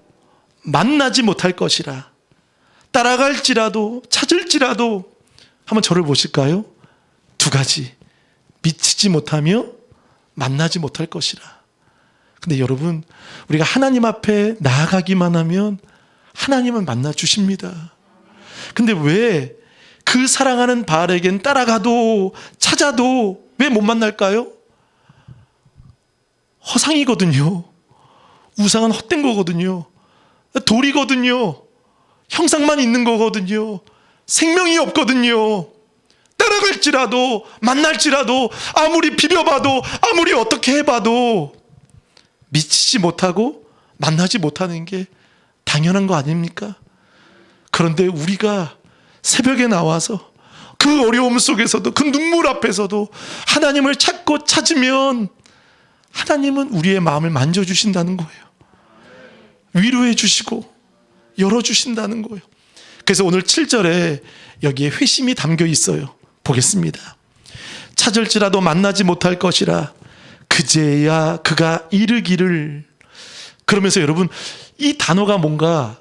[SPEAKER 2] 만나지 못할 것이라. 따라갈지라도 찾을지라도, 한번 저를 보실까요? 두 가지. 미치지 못하며 만나지 못할 것이라. 근데 여러분, 우리가 하나님 앞에 나아가기만 하면 하나님은 만나 주십니다. 근데 왜 그 사랑하는 바알에겐 따라가도 찾아도 왜 못 만날까요? 허상이거든요. 우상은 헛된 거거든요. 돌이거든요. 형상만 있는 거거든요. 생명이 없거든요. 따라갈지라도 만날지라도 아무리 비벼봐도 아무리 어떻게 해봐도 미치지 못하고 만나지 못하는 게 당연한 거 아닙니까? 그런데 우리가 새벽에 나와서 그 어려움 속에서도 그 눈물 앞에서도 하나님을 찾고 찾으면 하나님은 우리의 마음을 만져주신다는 거예요. 위로해 주시고 열어주신다는 거예요. 그래서 오늘 7절에 여기에 회심이 담겨 있어요. 보겠습니다. 찾을지라도 만나지 못할 것이라 그제야 그가 이르기를. 그러면서 여러분 이 단어가 뭔가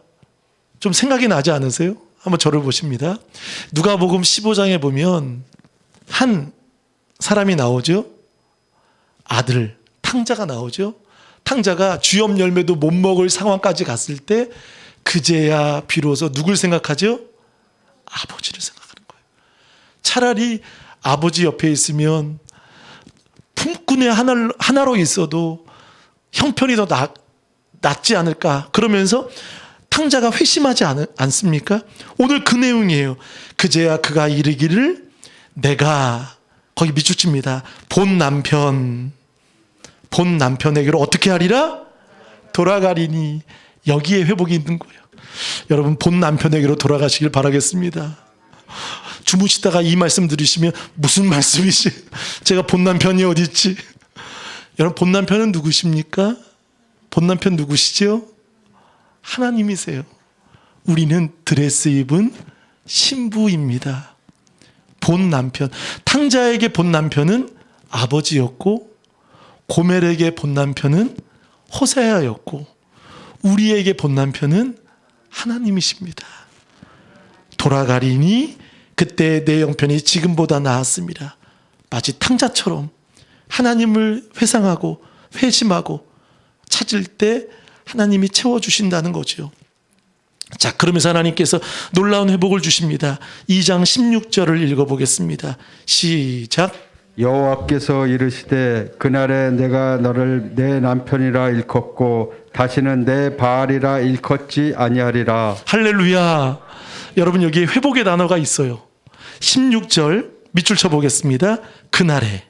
[SPEAKER 2] 좀 생각이 나지 않으세요? 한번 저를 보십니다. 누가복음 15장에 보면 한 사람이 나오죠. 아들 탕자가 나오죠. 탕자가 주엽 열매도 못 먹을 상황까지 갔을 때 그제야 비로소 누굴 생각하죠? 아버지를 생각하는 거예요. 차라리 아버지 옆에 있으면 품꾼의 하나로 있어도 형편이 더 낫지 않을까. 그러면서 탕자가 회심하지 않습니까? 오늘 그 내용이에요. 그제야 그가 이르기를 내가, 거기 밑줄칩니다. 본 남편에게로 어떻게 하리라? 돌아가리니. 여기에 회복이 있는 거예요. 여러분 본 남편에게로 돌아가시길 바라겠습니다. 주무시다가 이 말씀 들으시면 무슨 말씀이시? 제가 본 남편이 어디 있지? 여러분 본 남편은 누구십니까? 본 남편 누구시죠? 하나님이세요. 우리는 드레스 입은 신부입니다. 본 남편. 탕자에게 본 남편은 아버지였고 고멜에게 본 남편은 호세아였고 우리에게 본 남편은 하나님이십니다. 돌아가리니 그때 내 형편이 지금보다 나았습니다. 마치 탕자처럼 하나님을 회상하고 회심하고 찾을 때 하나님이 채워주신다는 거죠. 자, 그러면서 하나님께서 놀라운 회복을 주십니다. 2장 16절을 읽어보겠습니다. 시작.
[SPEAKER 3] 여호와께서 이르시되 그날에 내가 너를 내 남편이라 일컫고 다시는 내 바알이라 일컫지 아니하리라.
[SPEAKER 2] 할렐루야. 여러분 여기에 회복의 단어가 있어요. 16절 밑줄 쳐보겠습니다. 그날에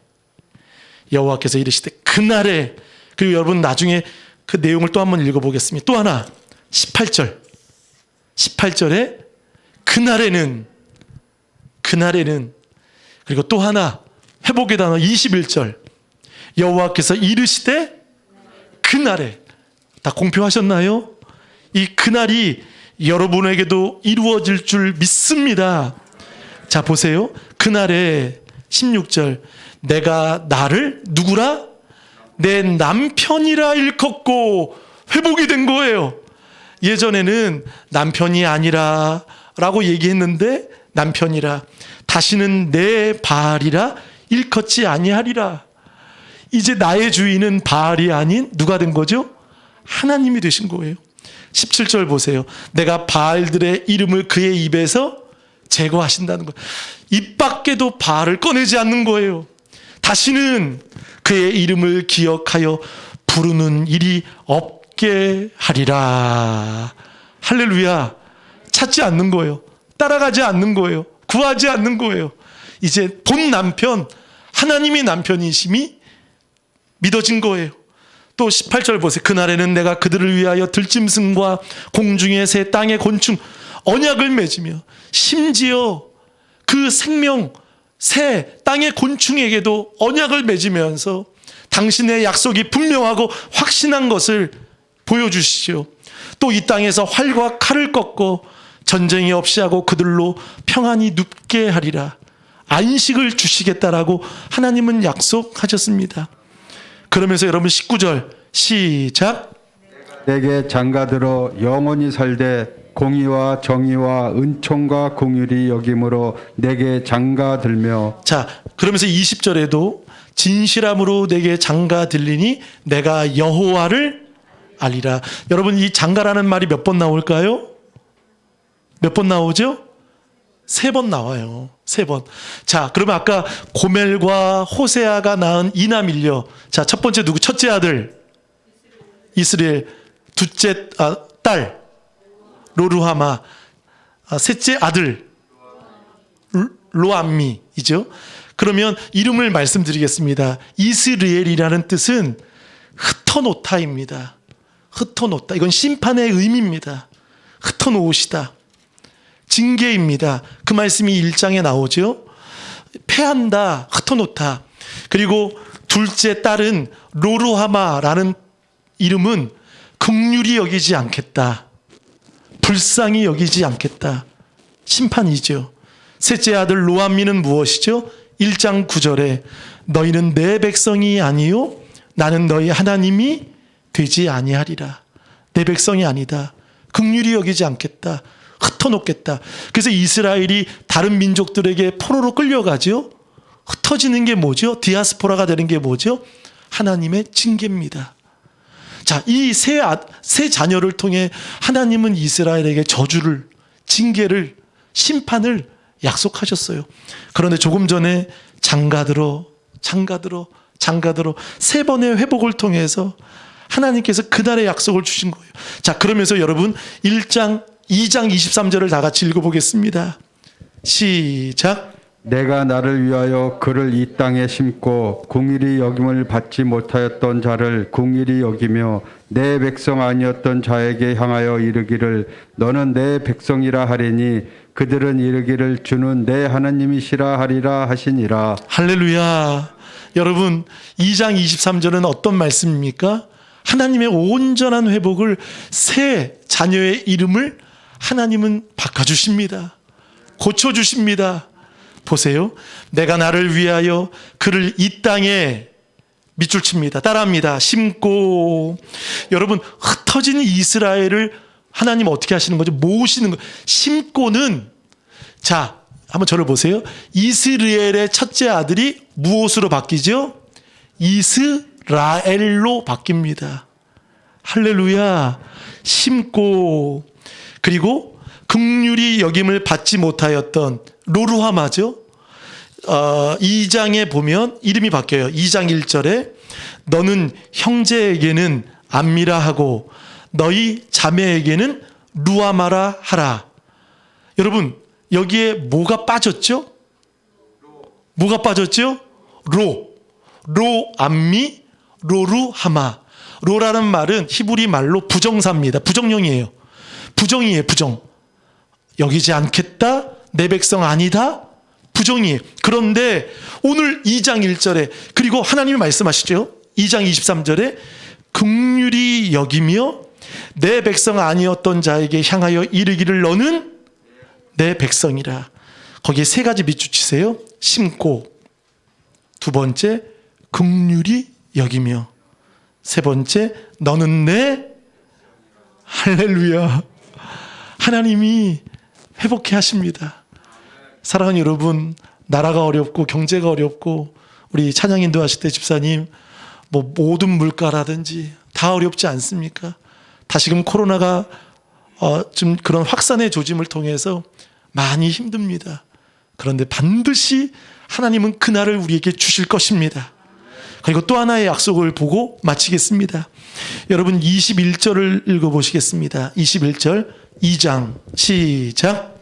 [SPEAKER 2] 여호와께서 이르시되 그날에. 그리고 여러분 나중에 그 내용을 또 한번 읽어보겠습니다. 또 하나 18절에 그날에는 그리고 또 하나 회복의 단어 21절 여호와께서 이르시되 그날에. 다 공표하셨나요? 이 그날이 여러분에게도 이루어질 줄 믿습니다. 자 보세요. 그날에 16절 내가 나를 누구라? 내 남편이라 일컫고 회복이 된 거예요. 예전에는 남편이 아니라 라고 얘기했는데 남편이라. 다시는 내 바알이라 일컫지 아니하리라. 이제 나의 주인은 바알이 아닌 누가 된 거죠? 하나님이 되신 거예요. 17절 보세요. 내가 바알들의 이름을 그의 입에서 제거하신다는 거예요. 입 밖에도 바알을 꺼내지 않는 거예요. 다시는 그의 이름을 기억하여 부르는 일이 없게 하리라. 할렐루야. 찾지 않는 거예요. 따라가지 않는 거예요. 구하지 않는 거예요. 이제 본 남편, 하나님이 남편이심이 믿어진 거예요. 또 18절 보세요. 그날에는 내가 그들을 위하여 들짐승과 공중의 새 땅의 곤충 언약을 맺으며 심지어 그 생명 새 땅의 곤충에게도 언약을 맺으면서 당신의 약속이 분명하고 확신한 것을 보여주시죠. 또 이 땅에서 활과 칼을 꺾고 전쟁이 없이 하고 그들로 평안히 눕게 하리라. 안식을 주시겠다라고 하나님은 약속하셨습니다. 그러면서 여러분 19절 시작.
[SPEAKER 3] 내게 장가들어 영원히 살되 공의와 정의와 은총과 공율이 여김으로 내게 장가들며.
[SPEAKER 2] 자, 그러면서 20절에도 진실함으로 내게 장가들리니 내가 여호와를 알리라. 여러분 이 장가라는 말이 몇 번 나올까요? 몇 번 나오죠? 3번 나와요. 3번. 자, 그러면 아까 고멜과 호세아가 낳은 이남일녀. 자, 첫 번째 누구? 첫째 아들 이스라엘. 둘째 딸 로루하마, 셋째 아들 로암미이죠. 그러면 이름을 말씀드리겠습니다. 이스라엘이라는 뜻은 흩어놓다입니다. 흩어놓다. 이건 심판의 의미입니다. 흩어놓으시다. 징계입니다. 그 말씀이 1장에 나오죠. 패한다, 흩어놓다. 그리고 둘째 딸은 로루하마라는 이름은 긍휼히 여기지 않겠다. 불쌍히 여기지 않겠다. 심판이죠. 셋째 아들 로암미는 무엇이죠? 1장 9절에 너희는 내 백성이 아니요 나는 너희 하나님이 되지 아니하리라. 내 백성이 아니다. 긍휼히 여기지 않겠다. 흩어놓겠다. 그래서 이스라엘이 다른 민족들에게 포로로 끌려가죠. 흩어지는 게 뭐죠? 디아스포라가 되는 게 뭐죠? 하나님의 징계입니다. 자, 이 세 자녀를 통해 하나님은 이스라엘에게 저주를, 징계를, 심판을 약속하셨어요. 그런데 조금 전에 장가들어 세 번의 회복을 통해서 하나님께서 그날의 약속을 주신 거예요. 자, 그러면서 여러분 2장 23절을 다 같이 읽어보겠습니다. 시작.
[SPEAKER 3] 내가 나를 위하여 그를 이 땅에 심고 궁일이 여김을 받지 못하였던 자를 궁일이 여기며 내 백성 아니었던 자에게 향하여 이르기를 너는 내 백성이라 하리니 그들은 이르기를 주는 내 하나님이시라 하리라 하시니라.
[SPEAKER 2] 할렐루야. 여러분 2장 23절은 어떤 말씀입니까? 하나님의 온전한 회복을 새 자녀의 이름을 하나님은 바꿔주십니다. 고쳐주십니다. 보세요. 내가 나를 위하여 그를 이 땅에 밑줄 칩니다. 따라합니다. 심고. 여러분 흩어진 이스라엘을 하나님 어떻게 하시는 거죠? 모으시는 거. 심고는 자 한번 저를 보세요. 이스라엘의 첫째 아들이 무엇으로 바뀌죠? 이스라엘로 바뀝니다. 할렐루야. 심고. 그리고 긍휼히 여김을 받지 못하였던 로루하마죠. 2장에 보면 이름이 바뀌어요. 2장 1절에 너는 형제에게는 암미라 하고 너희 자매에게는 루아마라 하라. 여러분 여기에 뭐가 빠졌죠? 뭐가 빠졌죠? 로암미, 로루하마. 로라는 말은 히브리 말로 부정사입니다. 부정형이에요. 부정이에요. 부정. 여기지 않겠다. 내 백성 아니다. 부정이에요. 그런데 오늘 2장 1절에 그리고 하나님이 말씀하시죠. 2장 23절에 긍휼히 여기며 내 백성 아니었던 자에게 향하여 이르기를 너는 내 백성이라. 거기에 세 가지 밑줄 치세요. 심고, 두 번째 긍휼히 여기며, 세 번째 너는 내. 할렐루야. 하나님이 회복해 하십니다. 사랑하는 여러분, 나라가 어렵고 경제가 어렵고 우리 찬양 인도하실 때 집사님 뭐 모든 물가라든지 다 어렵지 않습니까? 다시금 코로나가 좀 그런 확산의 조짐을 통해서 많이 힘듭니다. 그런데 반드시 하나님은 그날을 우리에게 주실 것입니다. 그리고 또 하나의 약속을 보고 마치겠습니다. 여러분 21절을 읽어보시겠습니다. 21절 2장 시작.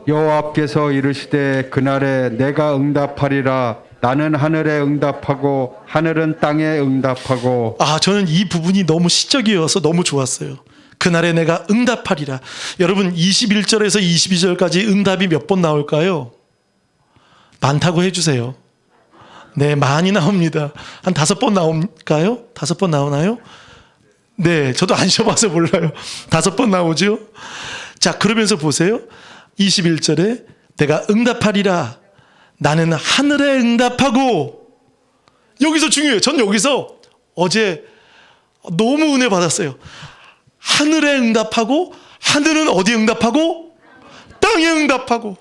[SPEAKER 3] 여호와께서 이르시되 그날에 내가 응답하리라. 나는 하늘에 응답하고 하늘은 땅에 응답하고.
[SPEAKER 2] 저는 이 부분이 너무 시적이어서 너무 좋았어요. 그날에 내가 응답하리라. 여러분 21절에서 22절까지 응답이 몇 번 나올까요? 많다고 해주세요. 네, 많이 나옵니다. 한 5번 나올까요? 5번 나오나요? 네, 저도 안 쉬어봐서 몰라요. 5번 나오죠? 자, 그러면서 보세요. 21절에 내가 응답하리라. 나는 하늘에 응답하고. 여기서 중요해요. 전 여기서 어제 너무 은혜 받았어요. 하늘에 응답하고, 하늘은 어디에 응답하고? 땅에 응답하고.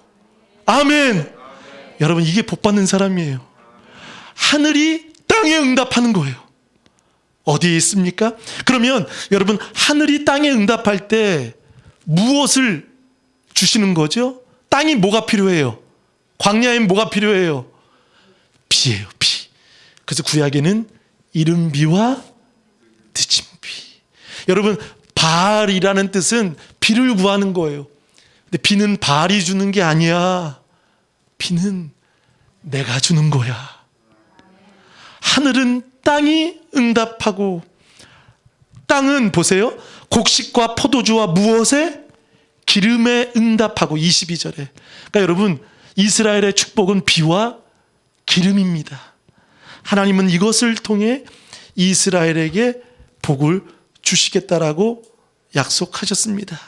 [SPEAKER 2] 아멘. 여러분 이게 복받는 사람이에요. 하늘이 땅에 응답하는 거예요. 어디에 있습니까? 그러면 여러분 하늘이 땅에 응답할 때 무엇을 주시는 거죠? 땅이 뭐가 필요해요? 광야엔 뭐가 필요해요? 비예요. 비. 그래서 구약에는 이른 비와 늦은 비. 여러분 바알이라는 뜻은 비 비를 구하는 거예요. 근데 비는 바알이 주는 게 아니야. 비는 내가 주는 거야. 하늘은 땅이 응답하고, 땅은 보세요, 곡식과 포도주와 무엇에? 기름에 응답하고. 22절에. 그러니까 여러분, 이스라엘의 축복은 비와 기름입니다. 하나님은 이것을 통해 이스라엘에게 복을 주시겠다라고 약속하셨습니다.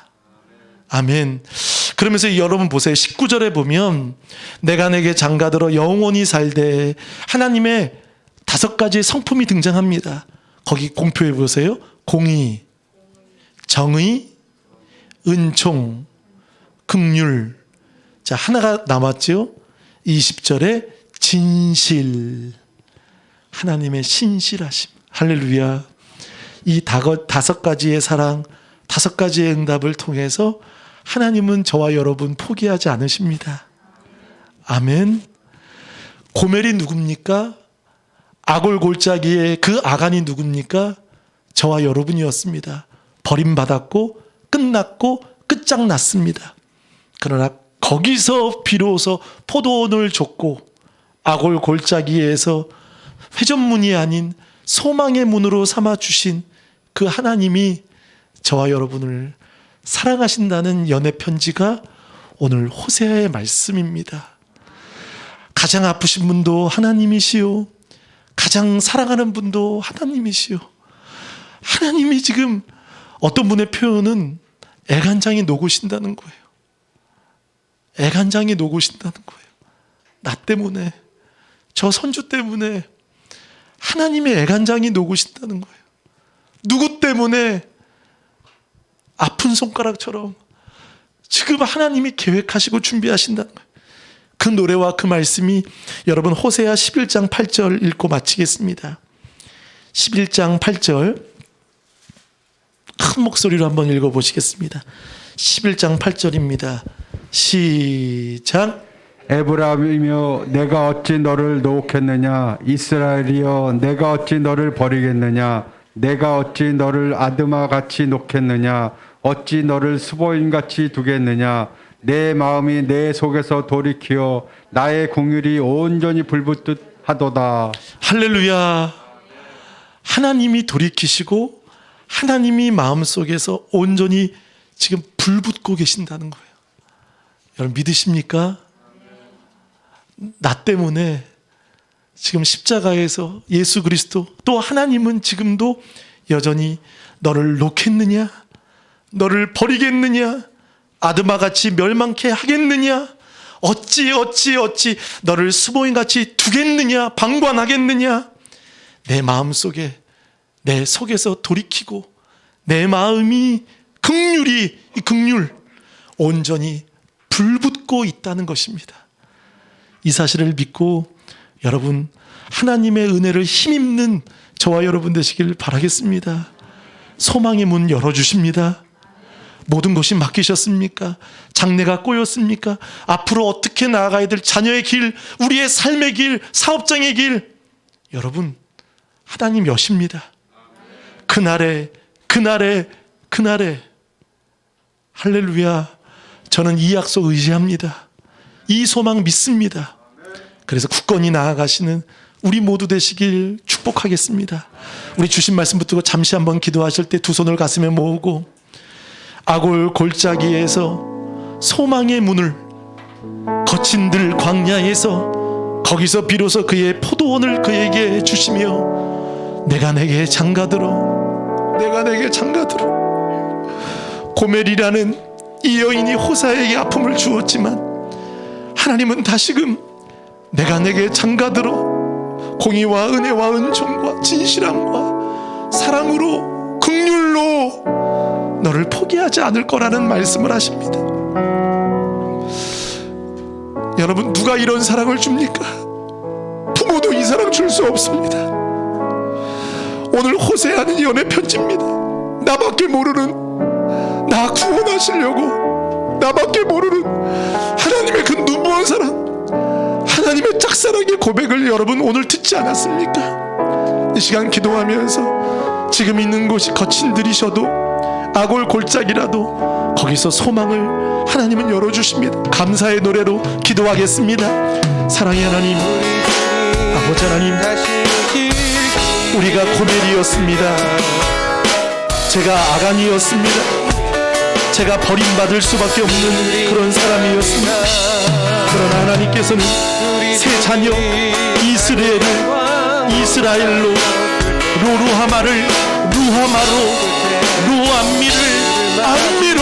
[SPEAKER 2] 아멘. 그러면서 여러분 보세요. 19절에 보면 내가 내게 장가들어 영원히 살되, 하나님의 5가지의 성품이 등장합니다. 거기 공표해 보세요. 공의, 정의, 은총, 긍휼. 자, 하나가 남았죠. 20절에 진실. 하나님의 신실하심. 할렐루야. 이 5가지의 사랑, 5가지의 응답을 통해서 하나님은 저와 여러분 포기하지 않으십니다. 아멘. 고멜이 누굽니까? 아골 골짜기에 그 아간이 누굽니까? 저와 여러분이었습니다. 버림받았고 끝났고 끝장났습니다. 그러나 거기서 비로소 포도원을 줬고, 아골 골짜기에서 회전문이 아닌 소망의 문으로 삼아주신 그 하나님이 저와 여러분을 사랑하신다는 연애 편지가 오늘 호세아의 말씀입니다. 가장 아프신 분도 하나님이시오. 가장 사랑하는 분도 하나님이시오. 하나님이 지금 어떤 분의 표현은 애간장이 녹으신다는 거예요. 애간장이 녹으신다는 거예요. 나 때문에, 저 선주 때문에 하나님의 애간장이 녹으신다는 거예요. 누구 때문에? 아픈 손가락처럼 지금 하나님이 계획하시고 준비하신다는 거예요. 그 노래와 그 말씀이 여러분 호세아 11장 8절 읽고 마치겠습니다. 11장 8절 큰 목소리로 한번 읽어보시겠습니다. 11장 8절입니다. 시작.
[SPEAKER 3] 에브라임이여 내가 어찌 너를 노혹했느냐. 이스라엘이여 내가 어찌 너를 버리겠느냐. 내가 어찌 너를 아드마같이 놓겠느냐. 어찌 너를 수보인같이 두겠느냐. 내 마음이 내 속에서 돌이키어 나의 긍휼이 온전히 불붙듯 하도다.
[SPEAKER 2] 할렐루야. 하나님이 돌이키시고 하나님이 마음속에서 온전히 지금 불붙고 계신다는 거예요. 여러분 믿으십니까? 나 때문에 지금 십자가에서 예수 그리스도, 또 하나님은 지금도 여전히 너를 놓겠느냐? 너를 버리겠느냐? 아드마같이 멸망케 하겠느냐? 어찌 너를 수보인같이 두겠느냐? 방관하겠느냐? 내 마음속에, 내 속에서 돌이키고 내 마음이 긍휼이, 이 긍휼 온전히 불붙고 있다는 것입니다. 이 사실을 믿고 여러분 하나님의 은혜를 힘입는 저와 여러분 되시길 바라겠습니다. 소망의 문 열어주십니다. 모든 것이 맡기셨습니까? 장래가 꼬였습니까? 앞으로 어떻게 나아가야 될 자녀의 길, 우리의 삶의 길, 사업장의 길, 여러분 하나님 여십니다. 그날에 할렐루야. 저는 이 약속 의지합니다. 이 소망 믿습니다. 그래서 굳건히 나아가시는 우리 모두 되시길 축복하겠습니다. 우리 주신 말씀 붙들고 잠시 한번 기도하실 때 두 손을 가슴에 모으고, 아골 골짜기에서 소망의 문을, 거친 들 광야에서 거기서 비로소 그의 포도원을 그에게 주시며 내가 내게 장가들어 고멜이라는 이 여인이 호사에게 아픔을 주었지만 하나님은 다시금 내가 내게 장가들어 공의와 은혜와 은총과 진실함과 사랑으로 긍휼로 너를 포기하지 않을 거라는 말씀을 하십니다. 여러분 누가 이런 사랑을 줍니까? 부모도 이 사랑 줄 수 없습니다. 오늘 호세아는 연애 편지입니다. 나밖에 모르는, 나 구원하시려고 나밖에 모르는 하나님의 그 누부한 사랑, 하나님의 짝사랑의 고백을 여러분 오늘 듣지 않았습니까? 이 시간 기도하면서 지금 있는 곳이 거친 들이셔도 아골 골짜기라도 거기서 소망을 하나님은 열어주십니다. 감사의 노래로 기도하겠습니다. 사랑의 하나님, 아버지 하나님, 우리가 고멜이었습니다. 제가 아간이었습니다. 제가 버림받을 수밖에 없는 그런 사람이었습니다. 그러나 하나님께서는 새 자녀 이스라엘로 로루하마를 루하마로 루암미를 암미로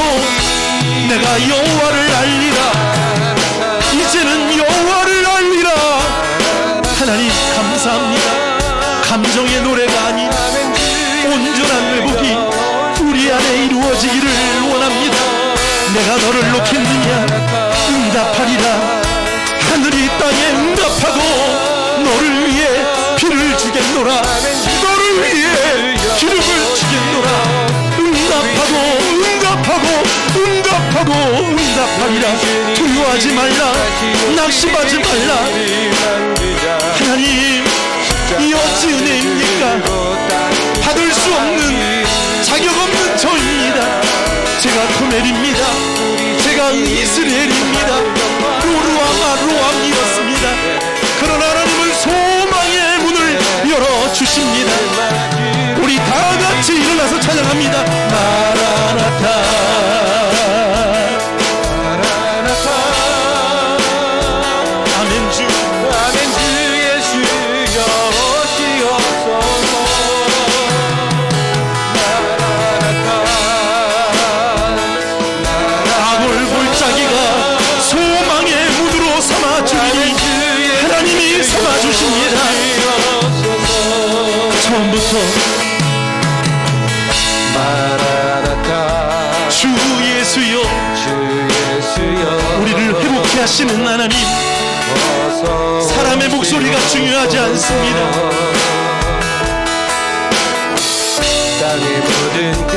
[SPEAKER 2] 내가 여호와를 알리라. 이제는 여호와를 알리라. 하나님 감사합니다. 감정의 노래가 아닌 온전한 회복이 우리 안에 이루어지기를 원합니다. 내가 너를 놓겠느냐? 응답하리라. 하늘이 땅에 응답하고 너를 위해 피를 주겠노라. 너를 위해 기름을 주겠노라. 응답하리라. 두려워하지 말라. 낙심하지 말라. 하나님, 이 어찌 은혜입니까? 받을 수 없는 자격 없는 저입니다. 제가 고멜입니다. 제가 이스라엘입니다. 로루아마로암이었습니다. 그러나 하나님은 소망의 문을 열어주십니다. 우리 다 같이 일어나서 찬양합니다. 마라나타. 처음부터 주 예수여 우리를 회복케 하시는 하나님, 사람의 목소리가 중요하지 않습니다.
[SPEAKER 4] 땅의 모든 끝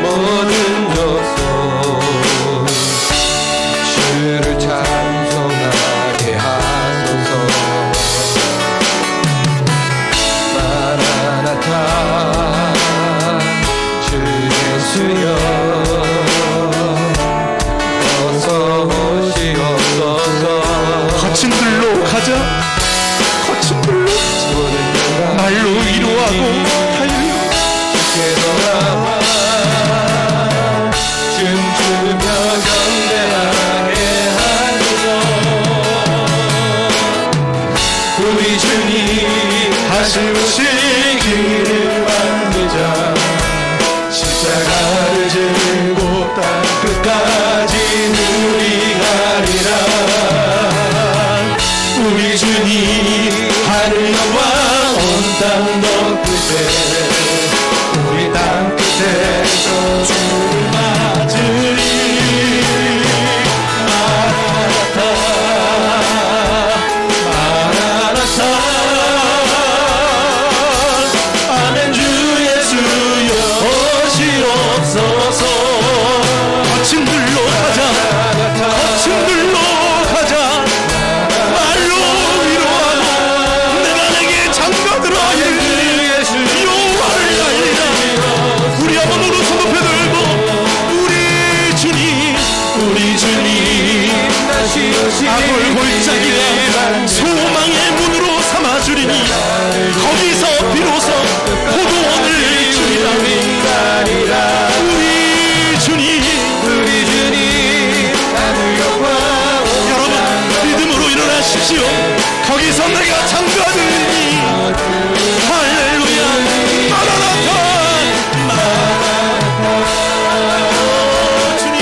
[SPEAKER 4] 모든 요소 주를 찬송하게 하소서. 주 예수여 어서 오시옵소서.
[SPEAKER 2] 거친 길로 가자. 거친 길로 말로 위로하고
[SPEAKER 4] 주께 돌아와 춤추며 경배하게 하소서. 우리 주님 하시오시기를 만들자. 십자가를 지고 땅 끝까지 누리 가리라. 우리 주님 하늘 영광 온 땅 너 끝에 우리 땅 끝에서 주를 맞으리.
[SPEAKER 2] 거친 길로 가자. 거친 길로 가자. 말로 위로하고 내가 내게 장가들어 여호와를 알리라. 우리 한번 오른손 높여 들고 우리 주님 아골 골짜기가 소망의 문으로 삼아주리니 거기서 비로소 포도원을 주리라. 우리 주님
[SPEAKER 4] 하늘 영광
[SPEAKER 2] 여러분 믿음으로 일어나십시오. 거기서 내가 장가들니 할렐루야. 마라나타. 주님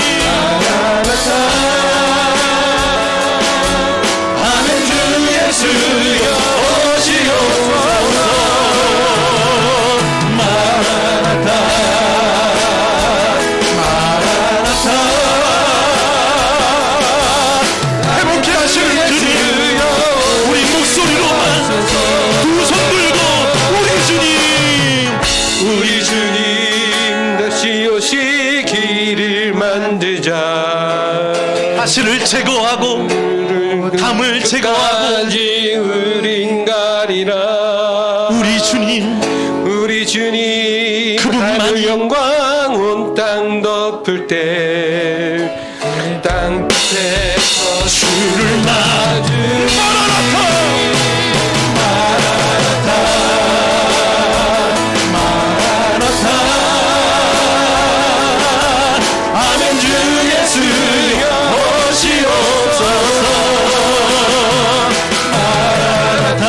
[SPEAKER 4] 아멘. 주 예수여 오시옵소서.
[SPEAKER 2] 회복케 하시는 주님, 우리 목소리로만 두 손 들고
[SPEAKER 4] 우리 주님 다시 오시기를 만들자.
[SPEAKER 2] 가시를 제거하고 담을 제거하고
[SPEAKER 4] 우린 가리라.
[SPEAKER 2] 우리 주님
[SPEAKER 4] 그분만이 영광 온 땅 덮을 때 땅 끝에서 주를 맞은 아멘. 주 예수여 오시옵소서. 마라나타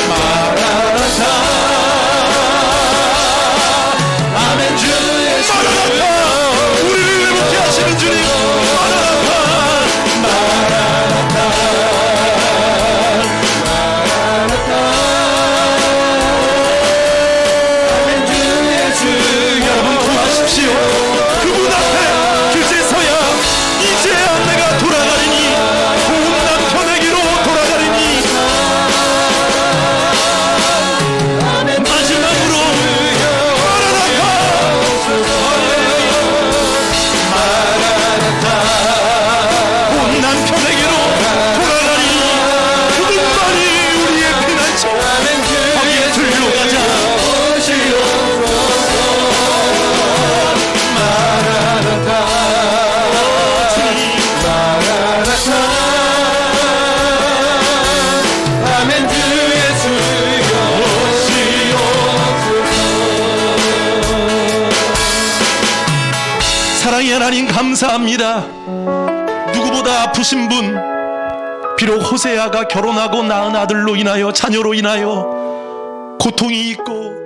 [SPEAKER 4] 마라나타. 아멘. 주 예수여
[SPEAKER 2] 우리를 회복케 하시는 주님 마라나타.
[SPEAKER 4] 아멘. 주 예수여
[SPEAKER 2] 여러분 구하십시오. 그분 앞에 그제서야 이제야 내가 돌아가리니 고운 남편에게로 돌아가리니 마지막으로 고운 남편에게로 돌아가리니 그분만이 우리의 피난처. 거기에 들려가자.
[SPEAKER 4] 아멘. 주 예수여
[SPEAKER 2] 사랑의 하나님 감사합니다. 누구보다 아프신 분, 비록 호세아가 결혼하고 낳은 아들로 인하여 자녀로 인하여 고통이 있고